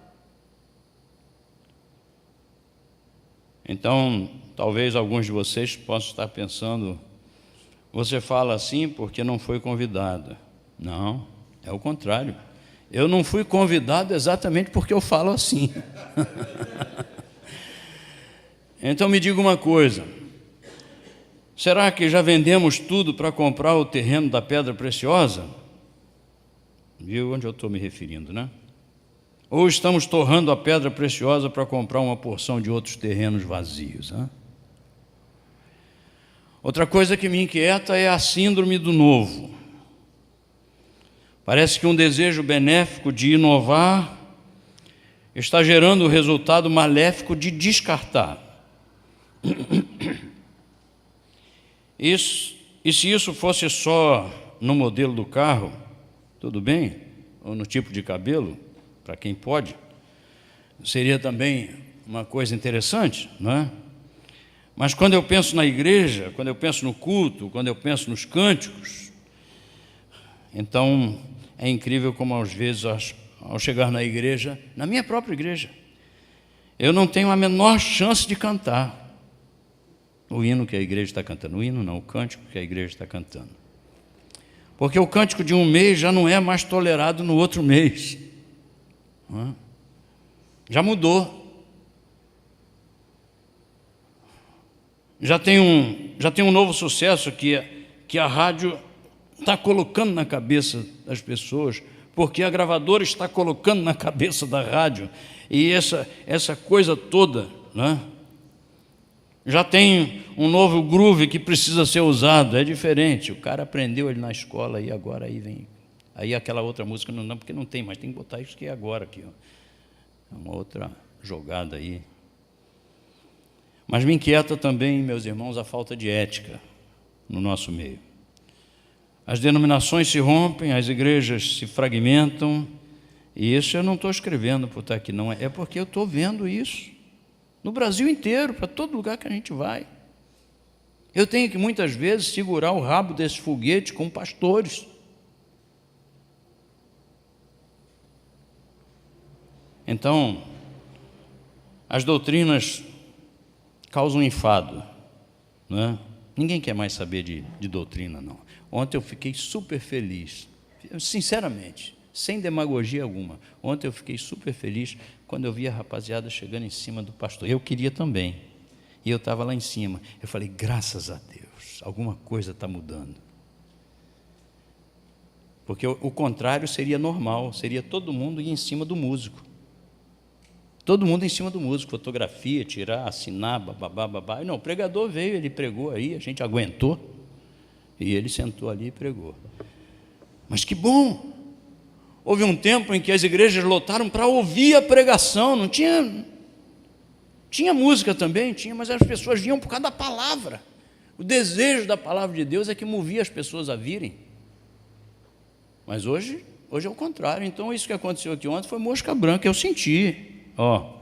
Então, talvez alguns de vocês possam estar pensando: você fala assim porque não foi convidado. Não, é o contrário. Eu não fui convidado exatamente porque eu falo assim. Então me diga uma coisa: será que já vendemos tudo para comprar o terreno da pedra preciosa? Viu onde eu estou me referindo, né? Ou estamos torrando a pedra preciosa para comprar uma porção de outros terrenos vazios? Hein? Outra coisa que me inquieta é a síndrome do novo. Parece que um desejo benéfico de inovar está gerando o resultado maléfico de descartar. E se isso fosse só no modelo do carro, tudo bem? Ou no tipo de cabelo, para quem pode, seria também uma coisa interessante, não é? Mas quando eu penso na igreja, quando eu penso no culto, quando eu penso nos cânticos, então é incrível como às vezes, ao chegar na igreja, na minha própria igreja, eu não tenho a menor chance de cantar o hino que a igreja está cantando. O hino não, o cântico que a igreja está cantando. Porque o cântico de um mês já não é mais tolerado no outro mês. Não é? Já mudou. Já tem um novo sucesso que a rádio está colocando na cabeça das pessoas, porque a gravadora está colocando na cabeça da rádio, e essa coisa toda, né? Já tem um novo groove que precisa ser usado, é diferente. O cara aprendeu ele na escola e agora aí vem. Aí aquela outra música não, porque não tem, mas tem que botar isso que é agora aqui, ó. É uma outra jogada aí. Mas me inquieta também, meus irmãos, a falta de ética no nosso meio. As denominações se rompem, as igrejas se fragmentam, e isso eu não estou escrevendo por estar aqui, não. É porque eu estou vendo isso no Brasil inteiro, para todo lugar que a gente vai. Eu tenho que, muitas vezes, segurar o rabo desse foguete com pastores. Então, as doutrinas causam enfado, não é? Ninguém quer mais saber de doutrina, não. Ontem eu fiquei super feliz, sinceramente, sem demagogia alguma. Ontem eu fiquei super feliz quando eu vi a rapaziada chegando em cima do pastor. Eu queria também, e eu estava lá em cima. Eu falei, graças a Deus, alguma coisa está mudando. Porque o contrário seria normal, seria todo mundo ir em cima do músico. Todo mundo em cima do músico, fotografia, tirar, assinar, babá. Não, o pregador veio, ele pregou aí, a gente aguentou, e ele sentou ali e pregou. Mas que bom! Houve um tempo em que as igrejas lotaram para ouvir a pregação, não tinha... Tinha música também, tinha, mas as pessoas vinham por causa da palavra. O desejo da palavra de Deus é que movia as pessoas a virem. Mas hoje é o contrário. Então isso que aconteceu aqui ontem foi mosca branca, eu senti. Ó,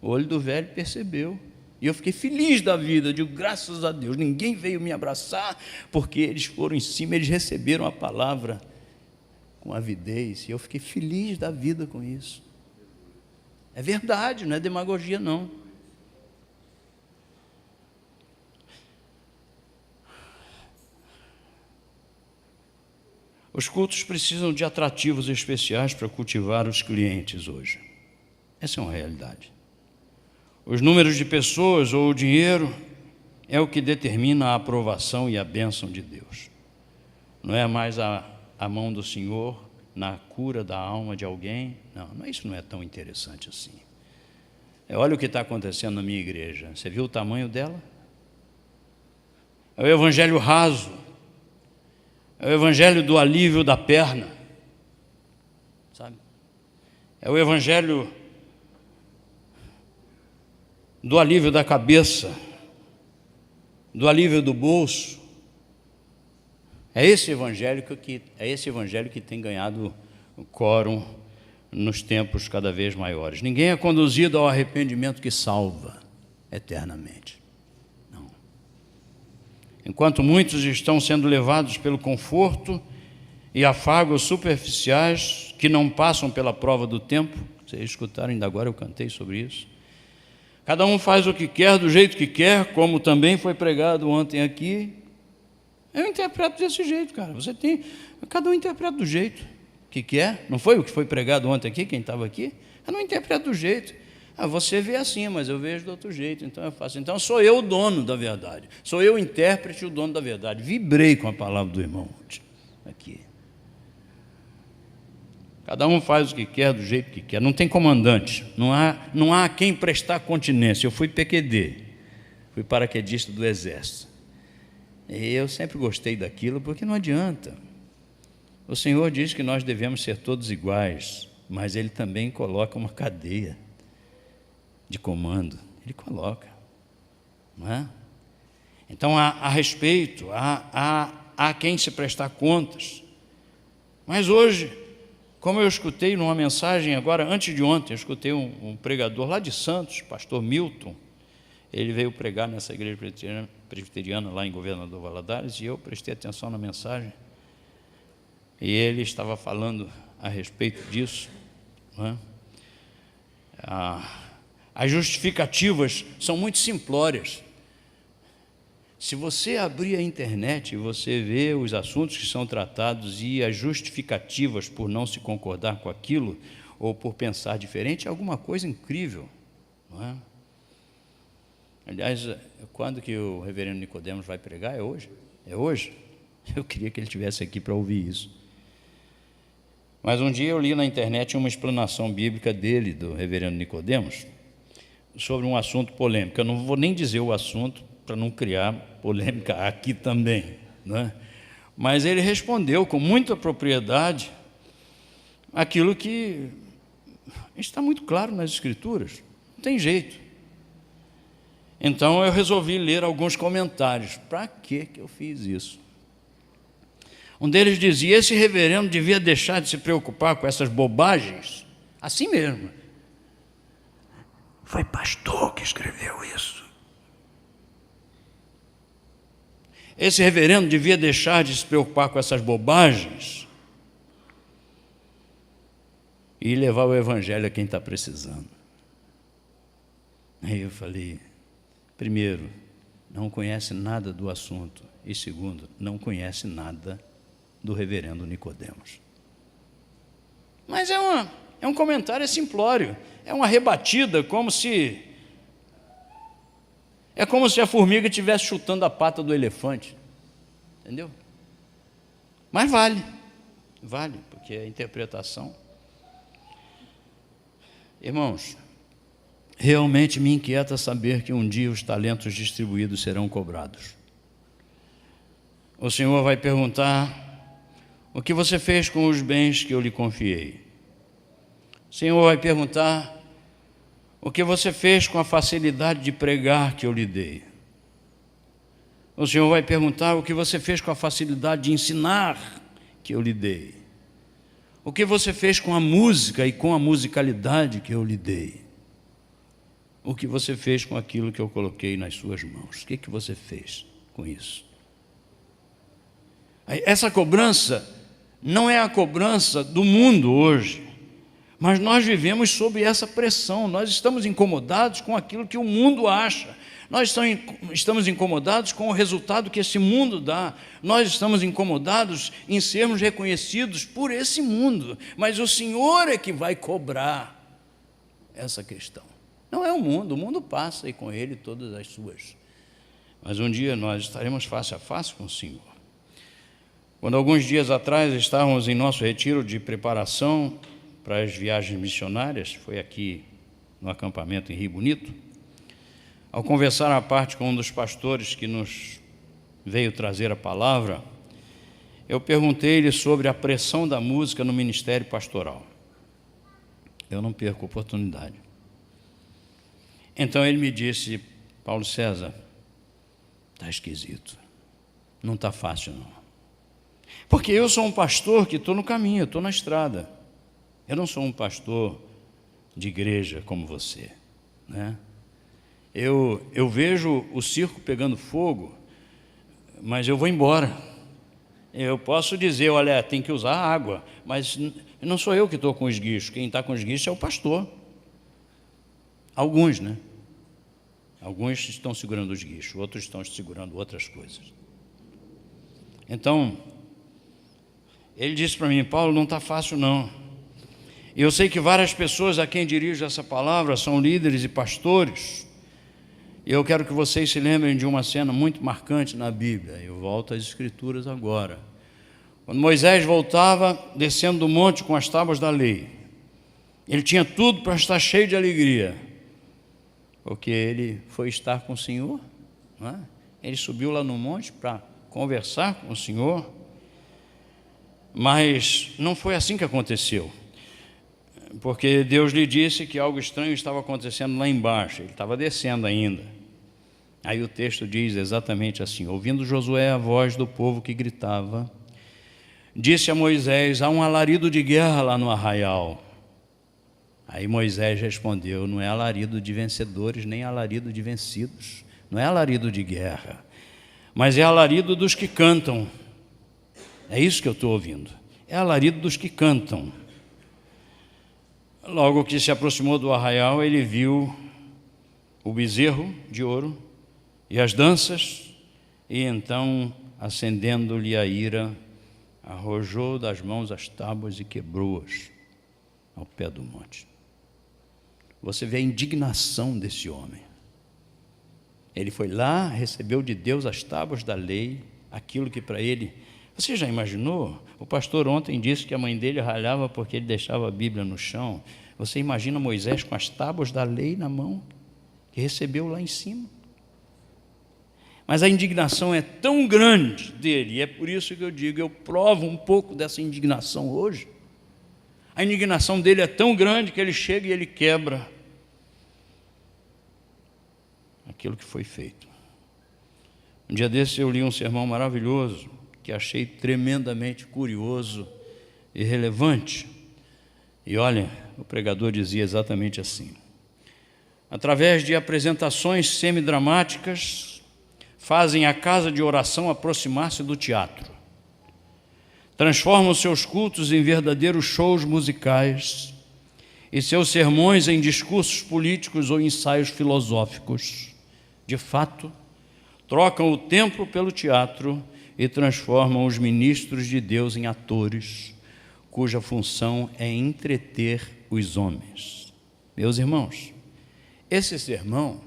o olho do velho percebeu. E eu fiquei feliz da vida, digo, graças a Deus, ninguém veio me abraçar, porque eles foram em cima, eles receberam a palavra com avidez, e eu fiquei feliz da vida com isso. É verdade, não é demagogia, não. Os cultos precisam de atrativos especiais para cultivar os clientes hoje. Essa é uma realidade. Os números de pessoas ou o dinheiro é o que determina a aprovação e a bênção de Deus. Não é mais a mão do Senhor na cura da alma de alguém. Não, isso não é tão interessante assim. Olha o que está acontecendo na minha igreja. Você viu o tamanho dela? É o evangelho raso. É o evangelho do alívio da perna. Sabe? É o evangelho do alívio da cabeça, do alívio do bolso. É esse evangelho que tem ganhado quórum nos tempos cada vez maiores. Ninguém é conduzido ao arrependimento que salva eternamente. Não. Enquanto muitos estão sendo levados pelo conforto e afagos superficiais que não passam pela prova do tempo, vocês escutaram ainda agora, eu cantei sobre isso. Cada um faz o que quer, do jeito que quer, como também foi pregado ontem aqui. Eu interpreto desse jeito, cara. Cada um interpreta do jeito que quer. Não foi o que foi pregado ontem aqui, quem estava aqui? Eu não interpreto do jeito. Você vê assim, mas eu vejo do outro jeito, então eu faço. Então sou eu o dono da verdade. Sou eu o intérprete, o dono da verdade. Vibrei com a palavra do irmão ontem aqui. Cada um faz o que quer, do jeito que quer. Não tem comandante, não há a quem prestar continência. Eu fui PQD, fui paraquedista do Exército. E eu sempre gostei daquilo, porque não adianta. O Senhor diz que nós devemos ser todos iguais, mas Ele também coloca uma cadeia de comando. Ele coloca, não é? Então, há respeito, há quem se prestar contas. Mas hoje, como eu escutei numa mensagem agora, antes de ontem, eu escutei um pregador lá de Santos, pastor Milton. Ele veio pregar nessa igreja presbiteriana lá em Governador Valadares, e eu prestei atenção na mensagem. E ele estava falando a respeito disso, não é? As justificativas são muito simplórias. Se você abrir a internet e você vê os assuntos que são tratados e as justificativas por não se concordar com aquilo ou por pensar diferente, é alguma coisa incrível, não é? Aliás, quando que o reverendo Nicodemos vai pregar? É hoje? É hoje? Eu queria que ele estivesse aqui para ouvir isso. Mas um dia eu li na internet uma explanação bíblica dele, do reverendo Nicodemos, sobre um assunto polêmico. Eu não vou nem dizer o assunto para não criar polêmica aqui também, né? Mas ele respondeu com muita propriedade aquilo que está muito claro nas Escrituras. Não tem jeito. Então eu resolvi ler alguns comentários. Para que eu fiz isso? Um deles dizia: esse reverendo devia deixar de se preocupar com essas bobagens. Assim mesmo. Foi pastor que escreveu isso. Esse reverendo devia deixar de se preocupar com essas bobagens e levar o evangelho a quem está precisando. Aí eu falei: primeiro, não conhece nada do assunto, e segundo, não conhece nada do reverendo Nicodemos. Mas é um comentário simplório, é uma rebatida, como se a formiga estivesse chutando a pata do elefante, entendeu? Mas vale, porque a interpretação. Irmãos, realmente me inquieta saber que um dia os talentos distribuídos serão cobrados. O Senhor vai perguntar: o que você fez com os bens que eu lhe confiei? O Senhor vai perguntar: o que você fez com a facilidade de pregar que eu lhe dei? O Senhor vai perguntar: o que você fez com a facilidade de ensinar que eu lhe dei? O que você fez com a música e com a musicalidade que eu lhe dei? O que você fez com aquilo que eu coloquei nas suas mãos? O que você fez com isso? Essa cobrança não é a cobrança do mundo hoje, mas nós vivemos sob essa pressão. Nós estamos incomodados com aquilo que o mundo acha. Nós estamos incomodados com o resultado que esse mundo dá. Nós estamos incomodados em sermos reconhecidos por esse mundo. Mas o Senhor é que vai cobrar essa questão. Não é o mundo passa e com ele todas as suas. Mas um dia nós estaremos face a face com o Senhor. Quando alguns dias atrás estávamos em nosso retiro de preparação para as viagens missionárias, foi aqui no acampamento em Rio Bonito, ao conversar à parte com um dos pastores que nos veio trazer a palavra, eu perguntei-lhe sobre a pressão da música no ministério pastoral. Eu não perco a oportunidade. Então ele me disse: Paulo César, está esquisito, não está fácil não. Porque eu sou um pastor que estou no caminho, estou na estrada. Eu não sou um pastor de igreja como você, né? Eu vejo o circo pegando fogo, mas eu vou embora. Eu posso dizer: olha, tem que usar água, mas não sou eu que estou com os guichos. Quem está com os guichos é o pastor. Alguns, né? Alguns estão segurando os guichos, outros estão segurando outras coisas. Então, ele disse para mim: Paulo, não está fácil não. E eu sei que várias pessoas a quem dirijo essa palavra são líderes e pastores. E eu quero que vocês se lembrem de uma cena muito marcante na Bíblia. Eu volto às Escrituras agora. Quando Moisés voltava descendo do monte com as tábuas da lei, ele tinha tudo para estar cheio de alegria, porque ele foi estar com o Senhor, não é? Ele subiu lá no monte para conversar com o Senhor, mas não foi assim que aconteceu, porque Deus lhe disse que algo estranho estava acontecendo lá embaixo, ele estava descendo ainda. Aí o texto diz exatamente assim: ouvindo Josué a voz do povo que gritava, disse a Moisés: há um alarido de guerra lá no arraial. Aí Moisés respondeu: não é alarido de vencedores, nem alarido de vencidos, não é alarido de guerra, mas é alarido dos que cantam. É isso que eu estou ouvindo, é alarido dos que cantam. Logo que se aproximou do arraial, ele viu o bezerro de ouro e as danças, e então, acendendo-lhe a ira, arrojou das mãos as tábuas e quebrou-as ao pé do monte. Você vê a indignação desse homem. Ele foi lá, recebeu de Deus as tábuas da lei, aquilo que para ele... Você já imaginou? O pastor ontem disse que a mãe dele ralhava porque ele deixava a Bíblia no chão. Você imagina Moisés com as tábuas da lei na mão, que recebeu lá em cima. Mas a indignação é tão grande dele, e é por isso que eu digo, eu provo um pouco dessa indignação hoje. A indignação dele é tão grande que ele chega e ele quebra aquilo que foi feito. Um dia desse eu li um sermão maravilhoso, que achei tremendamente curioso e relevante. E olha, o pregador dizia exatamente assim: através de apresentações semidramáticas, fazem a casa de oração aproximar-se do teatro. Transformam seus cultos em verdadeiros shows musicais e seus sermões em discursos políticos ou ensaios filosóficos. De fato, trocam o templo pelo teatro e transformam os ministros de Deus em atores, cuja função é entreter os homens. Meus irmãos, esse sermão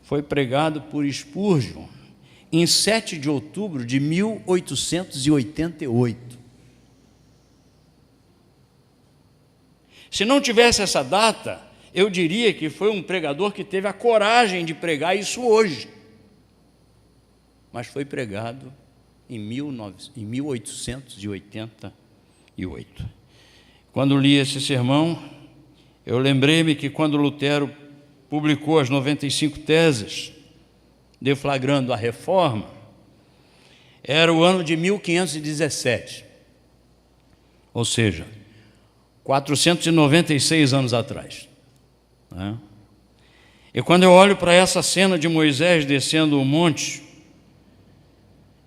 foi pregado por Spurgeon em 7 de outubro de 1888. Se não tivesse essa data, eu diria que foi um pregador que teve a coragem de pregar isso hoje. Mas foi pregado em 1888. Quando li esse sermão, eu lembrei-me que quando Lutero publicou as 95 teses, deflagrando a reforma, era o ano de 1517, ou seja, 496 anos atrás, né? E quando eu olho para essa cena de Moisés descendo o monte,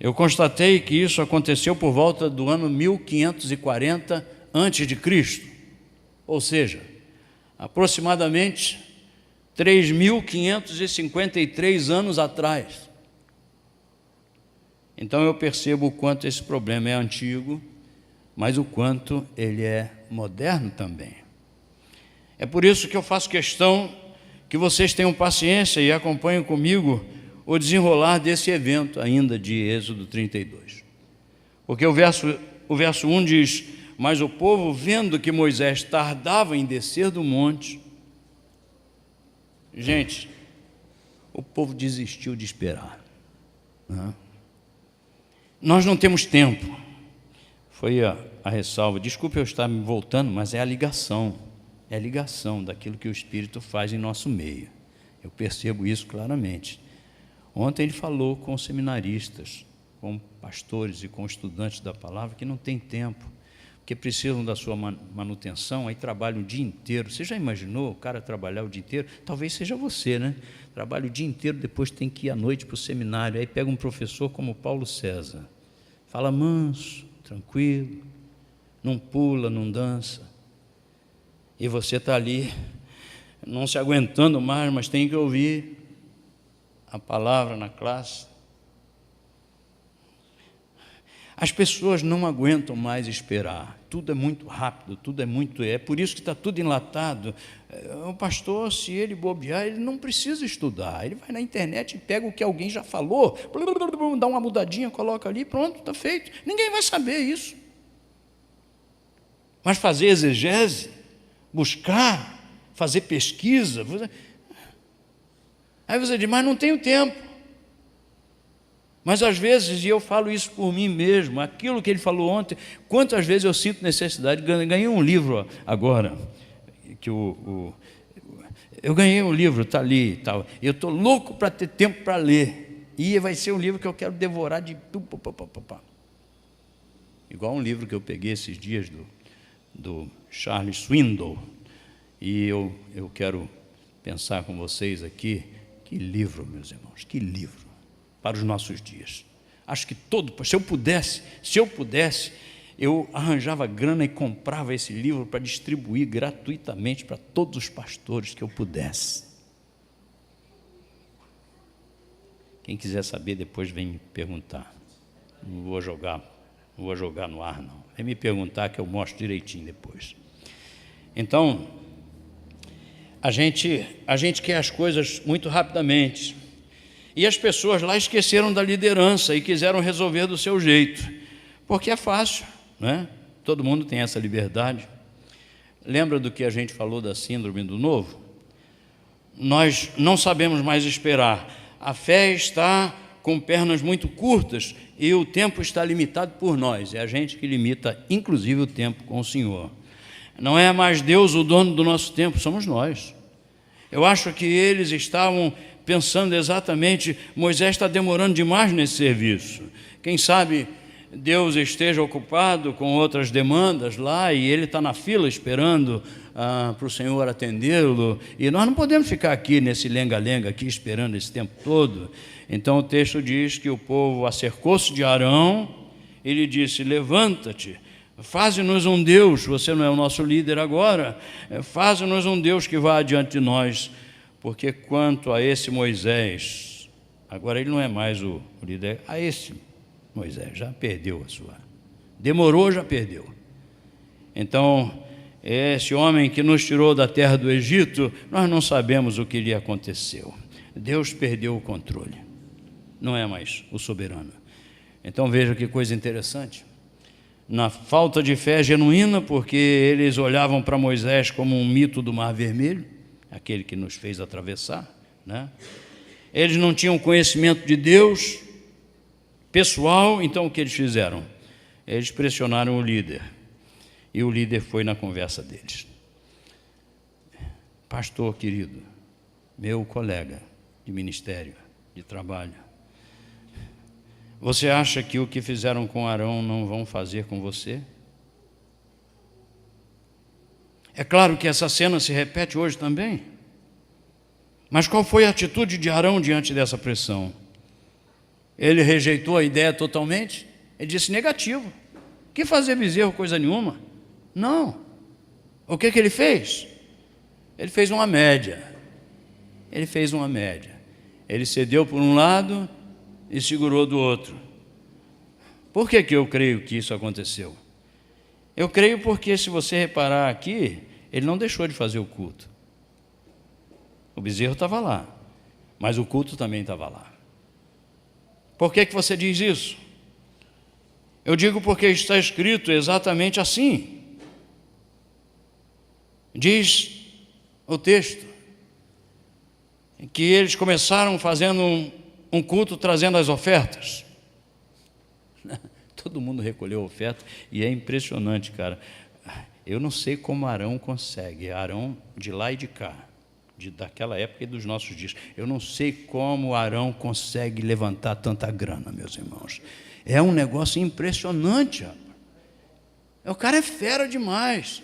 eu constatei que isso aconteceu por volta do ano 1540 a.C., ou seja, aproximadamente 3.553 anos atrás. Então eu percebo o quanto esse problema é antigo, mas o quanto ele é moderno também. É por isso que eu faço questão que vocês tenham paciência e acompanhem comigo o desenrolar desse evento ainda de Êxodo 32. Porque o verso 1 diz: mas o povo, vendo que Moisés tardava em descer do monte, gente, o povo desistiu de esperar. Nós não temos tempo. Foi a ressalva. Desculpe eu estar me voltando, mas é a ligação daquilo que o Espírito faz em nosso meio. Eu percebo isso claramente. Ontem ele falou com seminaristas, com pastores e com estudantes da palavra que não tem tempo, porque precisam da sua manutenção, aí trabalham o dia inteiro. Você já imaginou o cara trabalhar o dia inteiro? Talvez seja você, né? Trabalha o dia inteiro, depois tem que ir à noite para o seminário, aí pega um professor como Paulo César, fala manso, tranquilo, não pula, não dança, e você está ali, não se aguentando mais, mas tem que ouvir a palavra na classe. As pessoas não aguentam mais esperar, tudo é muito rápido, tudo é muito... É por isso que está tudo enlatado. O pastor, se ele bobear, ele não precisa estudar, ele vai na internet e pega o que alguém já falou, dá uma mudadinha, coloca ali, pronto, está feito. Ninguém vai saber isso. Mas fazer exegese, buscar, fazer pesquisa. Aí você diz, mas não tenho tempo. Mas às vezes, e eu falo isso por mim mesmo, aquilo que ele falou ontem, quantas vezes eu sinto necessidade, ganhei um livro agora, que eu ganhei um livro, está ali e tal, eu estou louco para ter tempo para ler, e vai ser um livro que eu quero devorar de... Igual um livro que eu peguei esses dias do Charles Swindoll, e eu quero pensar com vocês aqui, que livro, meus irmãos, que livro, para os nossos dias. Acho que se eu pudesse, eu arranjava grana e comprava esse livro para distribuir gratuitamente para todos os pastores que eu pudesse. Quem quiser saber, depois vem me perguntar. Não vou jogar no ar, não. Vem me perguntar que eu mostro direitinho depois. Então, a gente quer as coisas muito rapidamente. E as pessoas lá esqueceram da liderança e quiseram resolver do seu jeito, porque é fácil, né? Todo mundo tem essa liberdade. Lembra do que a gente falou da síndrome do novo? Nós não sabemos mais esperar. A fé está com pernas muito curtas e o tempo está limitado por nós. É a gente que limita, inclusive, o tempo com o Senhor. Não é mais Deus o dono do nosso tempo, somos nós. Eu acho que eles estavam pensando exatamente, Moisés está demorando demais nesse serviço. Quem sabe Deus esteja ocupado com outras demandas lá e ele está na fila esperando para o Senhor atendê-lo. E nós não podemos ficar aqui nesse lenga-lenga aqui esperando esse tempo todo. Então o texto diz que o povo acercou-se de Arão e lhe disse, levanta-te, faze-nos um Deus, você não é o nosso líder agora, faze-nos um Deus que vá adiante de nós. Porque quanto a esse Moisés, agora ele não é mais o líder, a esse Moisés, já perdeu a sua. Demorou, já perdeu. Então, esse homem que nos tirou da terra do Egito, nós não sabemos o que lhe aconteceu. Deus perdeu o controle. Não é mais o soberano. Então veja que coisa interessante. Na falta de fé genuína, porque eles olhavam para Moisés como um mito do Mar Vermelho, aquele que nos fez atravessar, né? Eles não tinham conhecimento de Deus pessoal, então o que eles fizeram? Eles pressionaram o líder, e o líder foi na conversa deles. Pastor querido, meu colega de ministério, de trabalho, você acha que o que fizeram com Arão não vão fazer com você? É claro que essa cena se repete hoje também. Mas qual foi a atitude de Arão diante dessa pressão? Ele rejeitou a ideia totalmente? Ele disse negativo. Que fazer bezerro, coisa nenhuma? Não. O que ele fez? Ele fez uma média. Ele cedeu por um lado e segurou do outro. Por que eu creio que isso aconteceu? Eu creio porque, se você reparar aqui, ele não deixou de fazer o culto. O bezerro estava lá, mas o culto também estava lá. Por que você diz isso? Eu digo porque está escrito exatamente assim. Diz o texto que eles começaram fazendo um culto trazendo as ofertas. Todo mundo recolheu a oferta e é impressionante, cara. Eu não sei como Arão consegue, Arão de lá e de cá, daquela época e dos nossos dias. Eu não sei como Arão consegue levantar tanta grana, meus irmãos. É um negócio impressionante, rapaz. O cara é fera demais.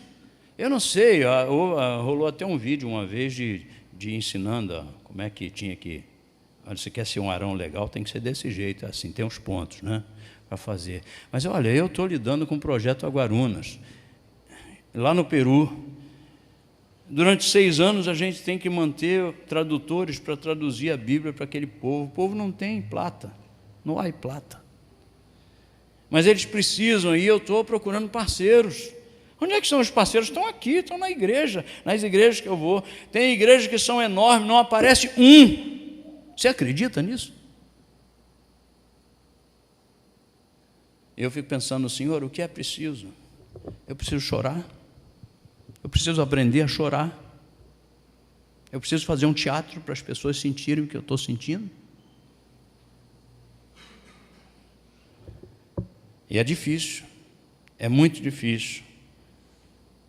Eu não sei, rolou até um vídeo uma vez de ensinando como é que tinha que... Olha, se quer ser um Arão legal, tem que ser desse jeito, assim, tem uns pontos, né, para fazer. Mas olha, eu estou lidando com o projeto Aguarunas, lá no Peru. Durante 6 anos a gente tem que manter tradutores para traduzir a Bíblia para aquele povo. O povo não tem plata, não há plata. Mas eles precisam, e eu estou procurando parceiros. Onde é que são os parceiros? Estão aqui, estão na igreja, nas igrejas que eu vou. Tem igrejas que são enormes, não aparece um. Você acredita nisso? Eu fico pensando, Senhor, o que é preciso? Eu preciso chorar. Eu preciso aprender a chorar. Eu preciso fazer um teatro para as pessoas sentirem o que eu estou sentindo. E é difícil, é muito difícil.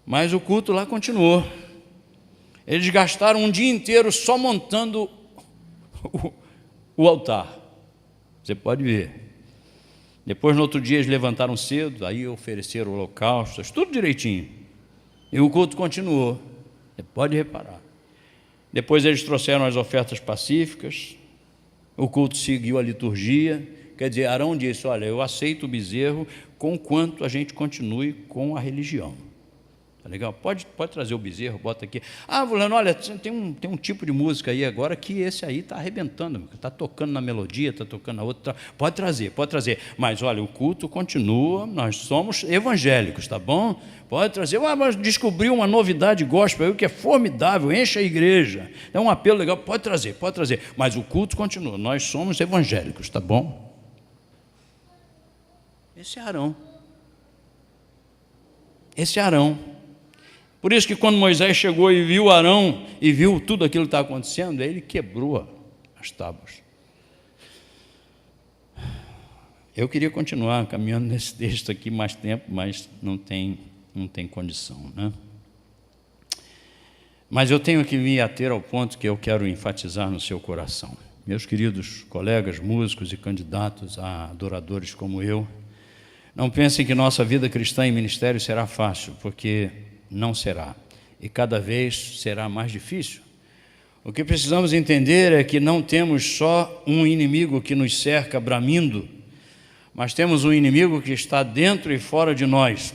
Mas o culto lá continuou. Eles gastaram um dia inteiro só montando o altar. Você pode ver. Depois, no outro dia, eles levantaram cedo, aí ofereceram holocaustos, tudo direitinho. E o culto continuou. Você pode reparar. Depois eles trouxeram as ofertas pacíficas, o culto seguiu a liturgia. Quer dizer, Arão disse, olha, eu aceito o bezerro conquanto a gente continue com a religião. Tá legal? Pode trazer o bezerro, bota aqui. Ah, fulano, olha, tem um tipo de música aí agora que esse aí está arrebentando, está tocando na melodia, está tocando na outra. Pode trazer. Mas, olha, o culto continua, nós somos evangélicos, tá bom? Pode trazer. Mas descobriu uma novidade gospel aí que é formidável, enche a igreja. É um apelo legal, pode trazer. Mas o culto continua, nós somos evangélicos, tá bom? Esse é Arão. Por isso que quando Moisés chegou e viu Arão, e viu tudo aquilo que estava acontecendo, ele quebrou as tábuas. Eu queria continuar caminhando nesse texto aqui mais tempo, mas não tem condição, né? Mas eu tenho que me ater ao ponto que eu quero enfatizar no seu coração. Meus queridos colegas, músicos e candidatos a adoradores como eu, não pensem que nossa vida cristã e ministério será fácil, porque não será. E cada vez será mais difícil. O que precisamos entender é que não temos só um inimigo que nos cerca bramindo, mas temos um inimigo que está dentro e fora de nós.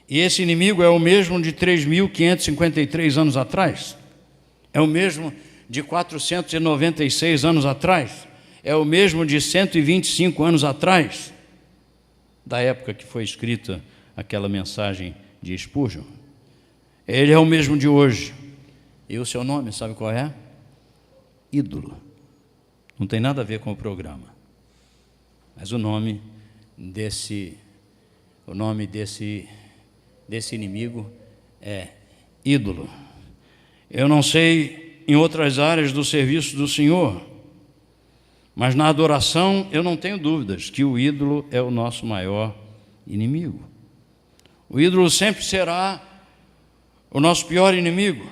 E esse inimigo é o mesmo de 3.553 anos atrás. É o mesmo de 496 anos atrás. É o mesmo de 125 anos atrás, da época que foi escrita aquela mensagem de Spurgeon. Ele é o mesmo de hoje. E o seu nome, sabe qual é? Ídolo. Não tem nada a ver com o programa. Mas o nome desse inimigo é ídolo. Eu não sei em outras áreas do serviço do Senhor, mas na adoração eu não tenho dúvidas que o ídolo é o nosso maior inimigo. O ídolo sempre será o nosso pior inimigo,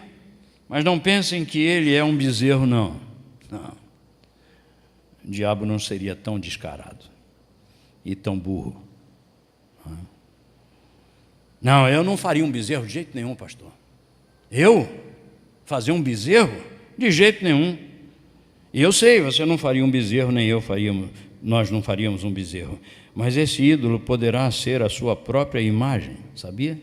mas não pensem que ele é um bezerro, não. O diabo não seria tão descarado e tão burro. Não, eu não faria um bezerro de jeito nenhum, pastor. Eu fazer um bezerro? De jeito nenhum. E eu sei, você não faria um bezerro, nem eu faríamos, nós não faríamos um bezerro. Mas esse ídolo poderá ser a sua própria imagem, sabia?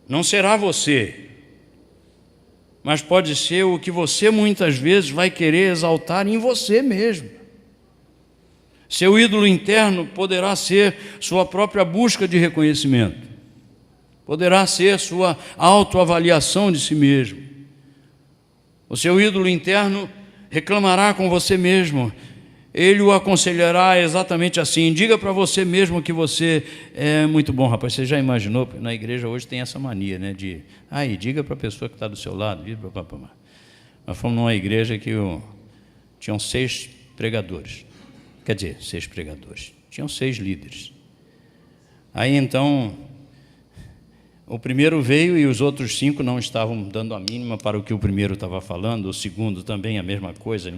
Não será você, mas pode ser o que você muitas vezes vai querer exaltar em você mesmo. Seu ídolo interno poderá ser sua própria busca de reconhecimento, poderá ser sua autoavaliação de si mesmo. O seu ídolo interno reclamará com você mesmo. Ele o aconselhará exatamente assim: diga para você mesmo que você é muito bom. Rapaz, você já imaginou? Na igreja hoje tem essa mania, né? Diga para a pessoa que está do seu lado. Nós fomos numa igreja que tinham 6 pregadores. Quer dizer, 6 pregadores. Tinham 6 líderes. Aí então, o primeiro veio e os outros 5 não estavam dando a mínima para o que o primeiro estava falando, o segundo também a mesma coisa,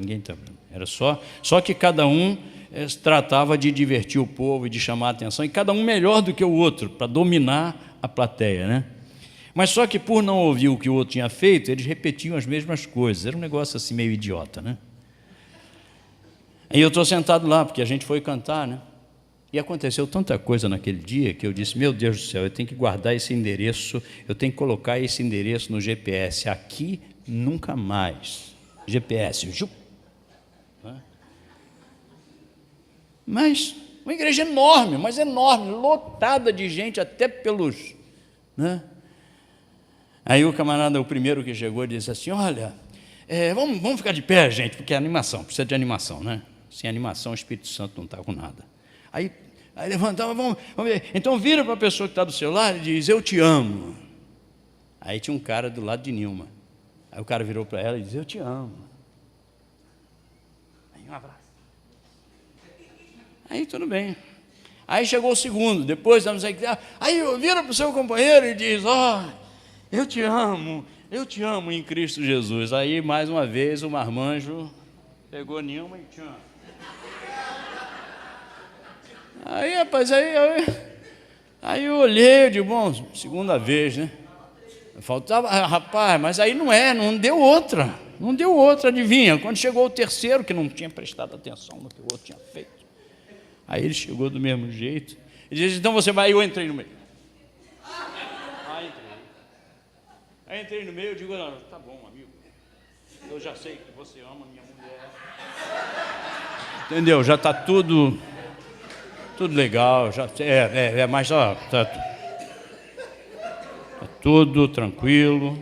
era só que cada um tratava de divertir o povo e de chamar a atenção, e cada um melhor do que o outro, para dominar a plateia, né? Mas só que por não ouvir o que o outro tinha feito, eles repetiam as mesmas coisas, era um negócio assim meio idiota, né? Aí eu estou sentado lá, porque a gente foi cantar, né? E aconteceu tanta coisa naquele dia que eu disse, meu Deus do céu, eu tenho que guardar esse endereço, eu tenho que colocar esse endereço no GPS, aqui nunca mais. GPS, Mas uma igreja enorme, lotada de gente até pelos... né? Aí o camarada, o primeiro que chegou, disse assim, olha, vamos ficar de pé, gente, porque é animação, precisa de animação, né? Sem animação o Espírito Santo não está com nada. Aí Aí levantava, vamos ver. Então vira para a pessoa que está do seu lado e diz, eu te amo. Aí tinha um cara do lado de Nilma. Aí o cara virou para ela e disse, eu te amo. Aí um abraço. Aí tudo bem. Aí chegou o segundo, depois vamos aí vira para o seu companheiro e diz, eu te amo em Cristo Jesus. Aí mais uma vez o marmanjo pegou Nilma e tchau. Aí, rapaz, aí eu olhei, eu digo, bom, segunda vez, né? Faltava, rapaz, mas aí não deu outra, adivinha? Quando chegou o terceiro, que não tinha prestado atenção no que o outro tinha feito, aí ele chegou do mesmo jeito, e disse, então você vai, eu entrei no meio. Aí entrei no meio, eu digo, não, tá bom, amigo, eu já sei que você ama minha mulher. Entendeu? Já está tudo legal, já mas tá tudo tranquilo,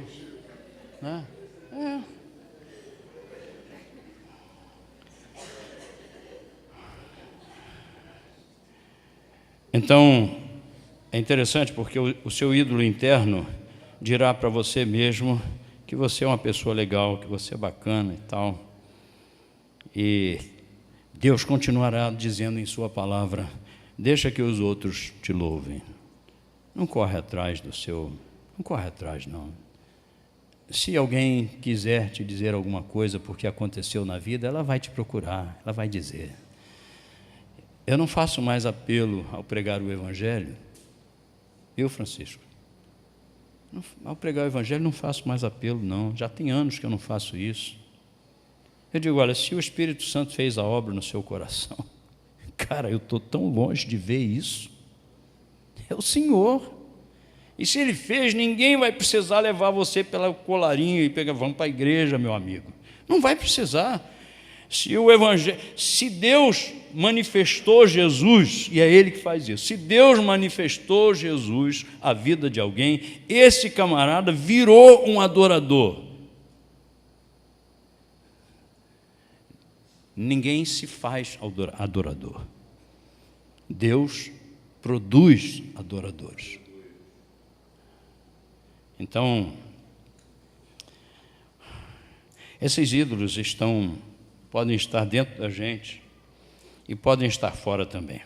né? Então é interessante porque o seu ídolo interno dirá para você mesmo que você é uma pessoa legal, que você é bacana e tal, e Deus continuará dizendo em sua palavra, deixa que os outros te louvem. Não corre atrás não corre atrás não. Se alguém quiser te dizer alguma coisa porque aconteceu na vida, ela vai te procurar, ela vai dizer. Eu não faço mais apelo ao pregar o Evangelho, eu, Francisco, ao pregar o Evangelho não faço mais apelo não, já tem anos que eu não faço isso. Eu digo, olha, se o Espírito Santo fez a obra no seu coração, cara, eu estou tão longe de ver isso, é o Senhor, e se Ele fez, ninguém vai precisar levar você pelo colarinho e pegar, vamos para a igreja, meu amigo, não vai precisar. Se o Evangelho, se Deus manifestou Jesus, e é Ele que faz isso, se Deus manifestou Jesus à vida de alguém, esse camarada virou um adorador. Ninguém se faz adorador. Deus produz adoradores. Então, esses ídolos podem estar dentro da gente e podem estar fora também.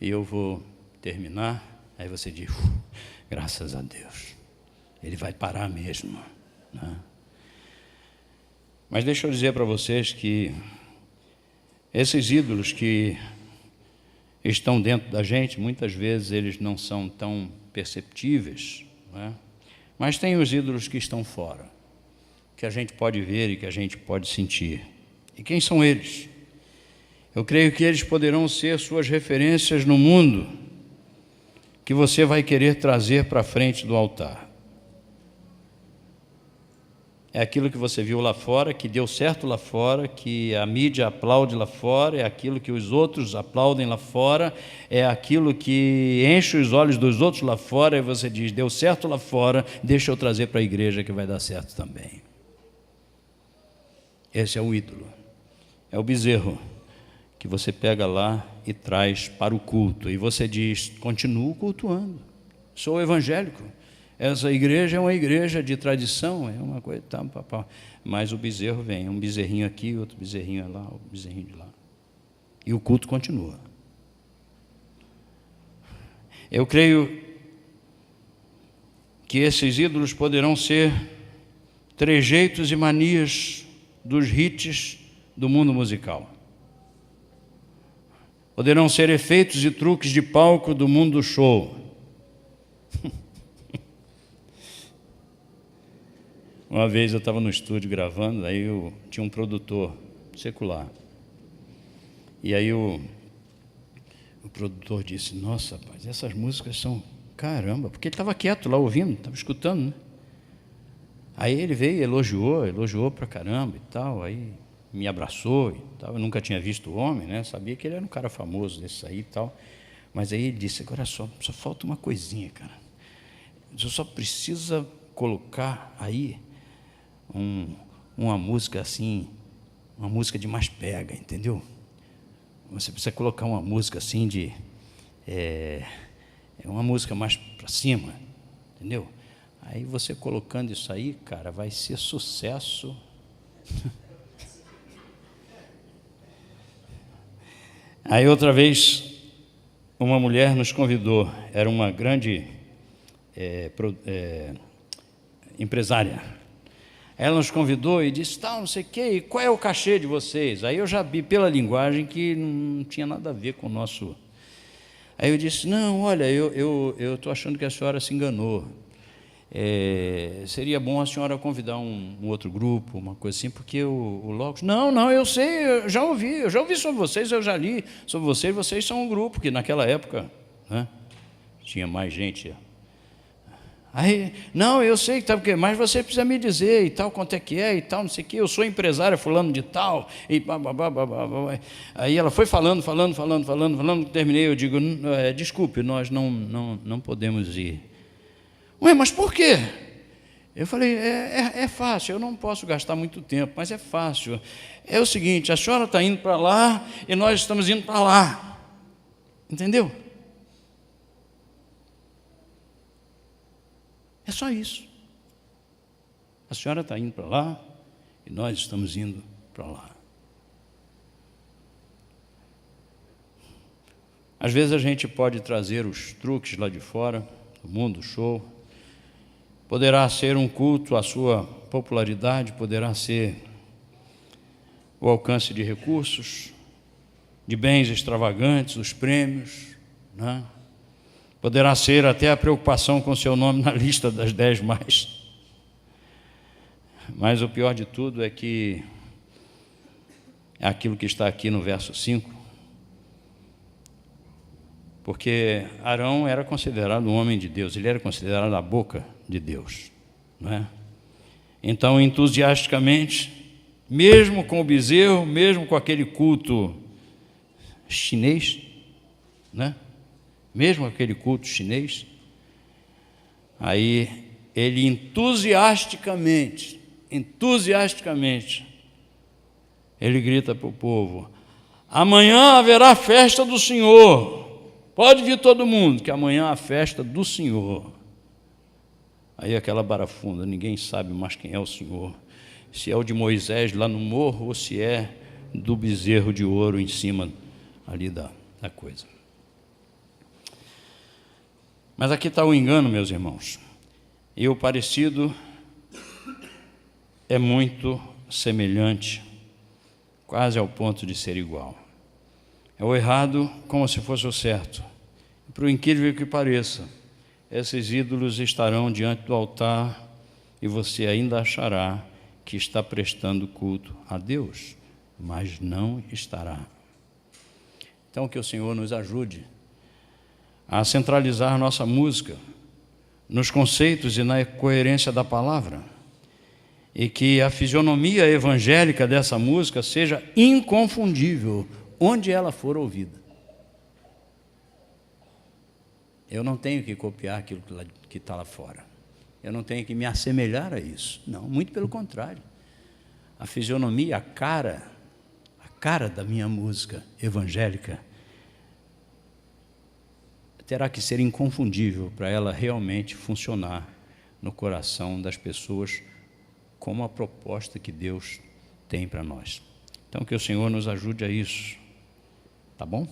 E eu vou terminar, aí você diz, graças a Deus, Ele vai parar mesmo, né? Mas deixa eu dizer para vocês que esses ídolos que estão dentro da gente, muitas vezes eles não são tão perceptíveis, né? Mas tem os ídolos que estão fora, que a gente pode ver e que a gente pode sentir. E quem são eles? Eu creio que eles poderão ser suas referências no mundo, que você vai querer trazer para frente do altar. É aquilo que você viu lá fora, que deu certo lá fora, que a mídia aplaude lá fora, é aquilo que os outros aplaudem lá fora, é aquilo que enche os olhos dos outros lá fora, e você diz, deu certo lá fora, deixa eu trazer para a igreja que vai dar certo também. Esse é o ídolo, é o bezerro que você pega lá e traz para o culto, e você diz, continuo cultuando, sou evangélico. Essa igreja é uma igreja de tradição, é uma coisa, mas o bezerro vem, um bezerrinho aqui, outro bezerrinho lá, outro bezerrinho de lá. E o culto continua. Eu creio que esses ídolos poderão ser trejeitos e manias dos hits do mundo musical. Poderão ser efeitos e truques de palco do mundo do show. Uma vez eu estava no estúdio gravando, aí tinha um produtor secular. E aí o produtor disse, nossa, rapaz, essas músicas são caramba, porque ele estava quieto lá ouvindo, estava escutando, né? Aí ele veio e elogiou pra caramba e tal, aí me abraçou e tal. Eu nunca tinha visto o homem, né? Sabia que ele era um cara famoso desse aí e tal. Mas aí ele disse, agora só falta uma coisinha, cara. Você só precisa colocar aí uma música assim, uma música de mais pega, entendeu? Você precisa colocar uma música assim de é uma música mais para cima, entendeu? Aí você colocando isso aí, cara, vai ser sucesso. Aí outra vez, uma mulher nos convidou, era uma grande empresária. Ela nos convidou e disse, tal, não sei o quê, e qual é o cachê de vocês? Aí eu já vi pela linguagem que não tinha nada a ver com o nosso... Aí eu disse, não, olha, eu estou achando que a senhora se enganou. Seria bom a senhora convidar um outro grupo, uma coisa assim, porque o Logos... Não, eu sei, eu já ouvi sobre vocês, eu já li sobre vocês são um grupo, que naquela época, né, tinha mais gente. Aí, não, eu sei, tá, mas você precisa me dizer e tal, quanto é que é e tal, não sei o quê, eu sou empresária fulano de tal, e aí ela foi falando, terminei, eu digo, desculpe, nós não podemos ir. Ué, mas por quê? Eu falei, é fácil, eu não posso gastar muito tempo, mas é fácil. É o seguinte, a senhora está indo para lá e nós estamos indo para lá. Entendeu? É só isso. A senhora está indo para lá e nós estamos indo para lá. Às vezes a gente pode trazer os truques lá de fora, do mundo, show. Poderá ser um culto, a sua popularidade, poderá ser o alcance de recursos, de bens extravagantes, os prêmios, né? Poderá ser até a preocupação com seu nome na lista das 10 mais. Mas o pior de tudo é que é aquilo que está aqui no verso 5, porque Arão era considerado um homem de Deus, ele era considerado a boca de Deus, não é? Então, entusiasticamente, mesmo com o bezerro, mesmo com aquele culto chinês, né? Mesmo aquele culto chinês, aí ele entusiasticamente, ele grita para o povo, amanhã haverá festa do Senhor, pode vir todo mundo, que amanhã é a festa do Senhor. Aí aquela barafunda, ninguém sabe mais quem é o Senhor, se é o de Moisés lá no morro, ou se é do bezerro de ouro em cima ali da coisa. Mas aqui está o engano, meus irmãos, e o parecido é muito semelhante, quase ao ponto de ser igual. É o errado como se fosse o certo. Por incrível que pareça, esses ídolos estarão diante do altar e você ainda achará que está prestando culto a Deus, mas não estará. Então, que o Senhor nos ajude a centralizar nossa música nos conceitos e na coerência da palavra, e que a fisionomia evangélica dessa música seja inconfundível onde ela for ouvida. Eu não tenho que copiar aquilo que está lá fora, eu não tenho que me assemelhar a isso, não, muito pelo contrário. A fisionomia, a cara da minha música evangélica terá que ser inconfundível para ela realmente funcionar no coração das pessoas como a proposta que Deus tem para nós. Então, que o Senhor nos ajude a isso, tá bom?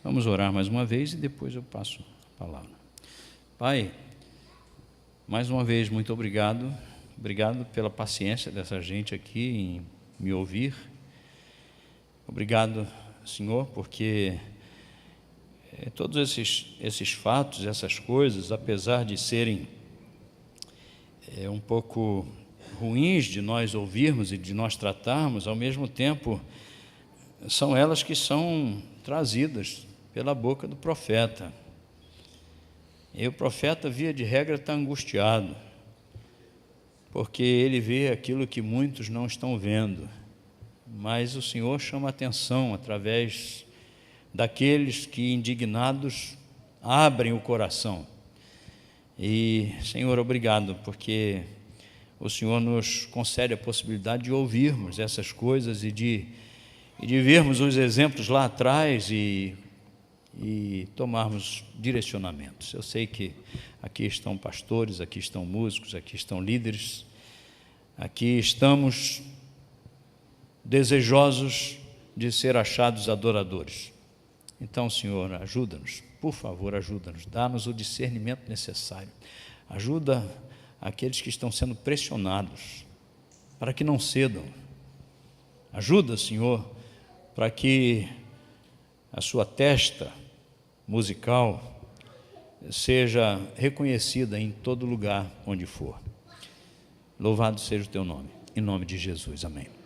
Vamos orar mais uma vez e depois eu passo a palavra. Pai, mais uma vez, muito obrigado pela paciência dessa gente aqui em me ouvir. Obrigado, Senhor, porque todos esses fatos, essas coisas, apesar de serem um pouco ruins de nós ouvirmos e de nós tratarmos, ao mesmo tempo, são elas que são trazidas pela boca do profeta. E o profeta, via de regra, está angustiado, porque ele vê aquilo que muitos não estão vendo, mas o Senhor chama a atenção através daqueles que, indignados, abrem o coração. E, Senhor, obrigado, porque o Senhor nos concede a possibilidade de ouvirmos essas coisas e de vermos os exemplos lá atrás e e tomarmos direcionamentos. Eu sei que aqui estão pastores, aqui estão músicos, aqui estão líderes, aqui estamos desejosos de ser achados adoradores. Então, Senhor, ajuda-nos, por favor, ajuda-nos, dá-nos o discernimento necessário. Ajuda aqueles que estão sendo pressionados, para que não cedam. Ajuda, Senhor, para que a sua testa musical seja reconhecida em todo lugar onde for. Louvado seja o teu nome, em nome de Jesus, amém.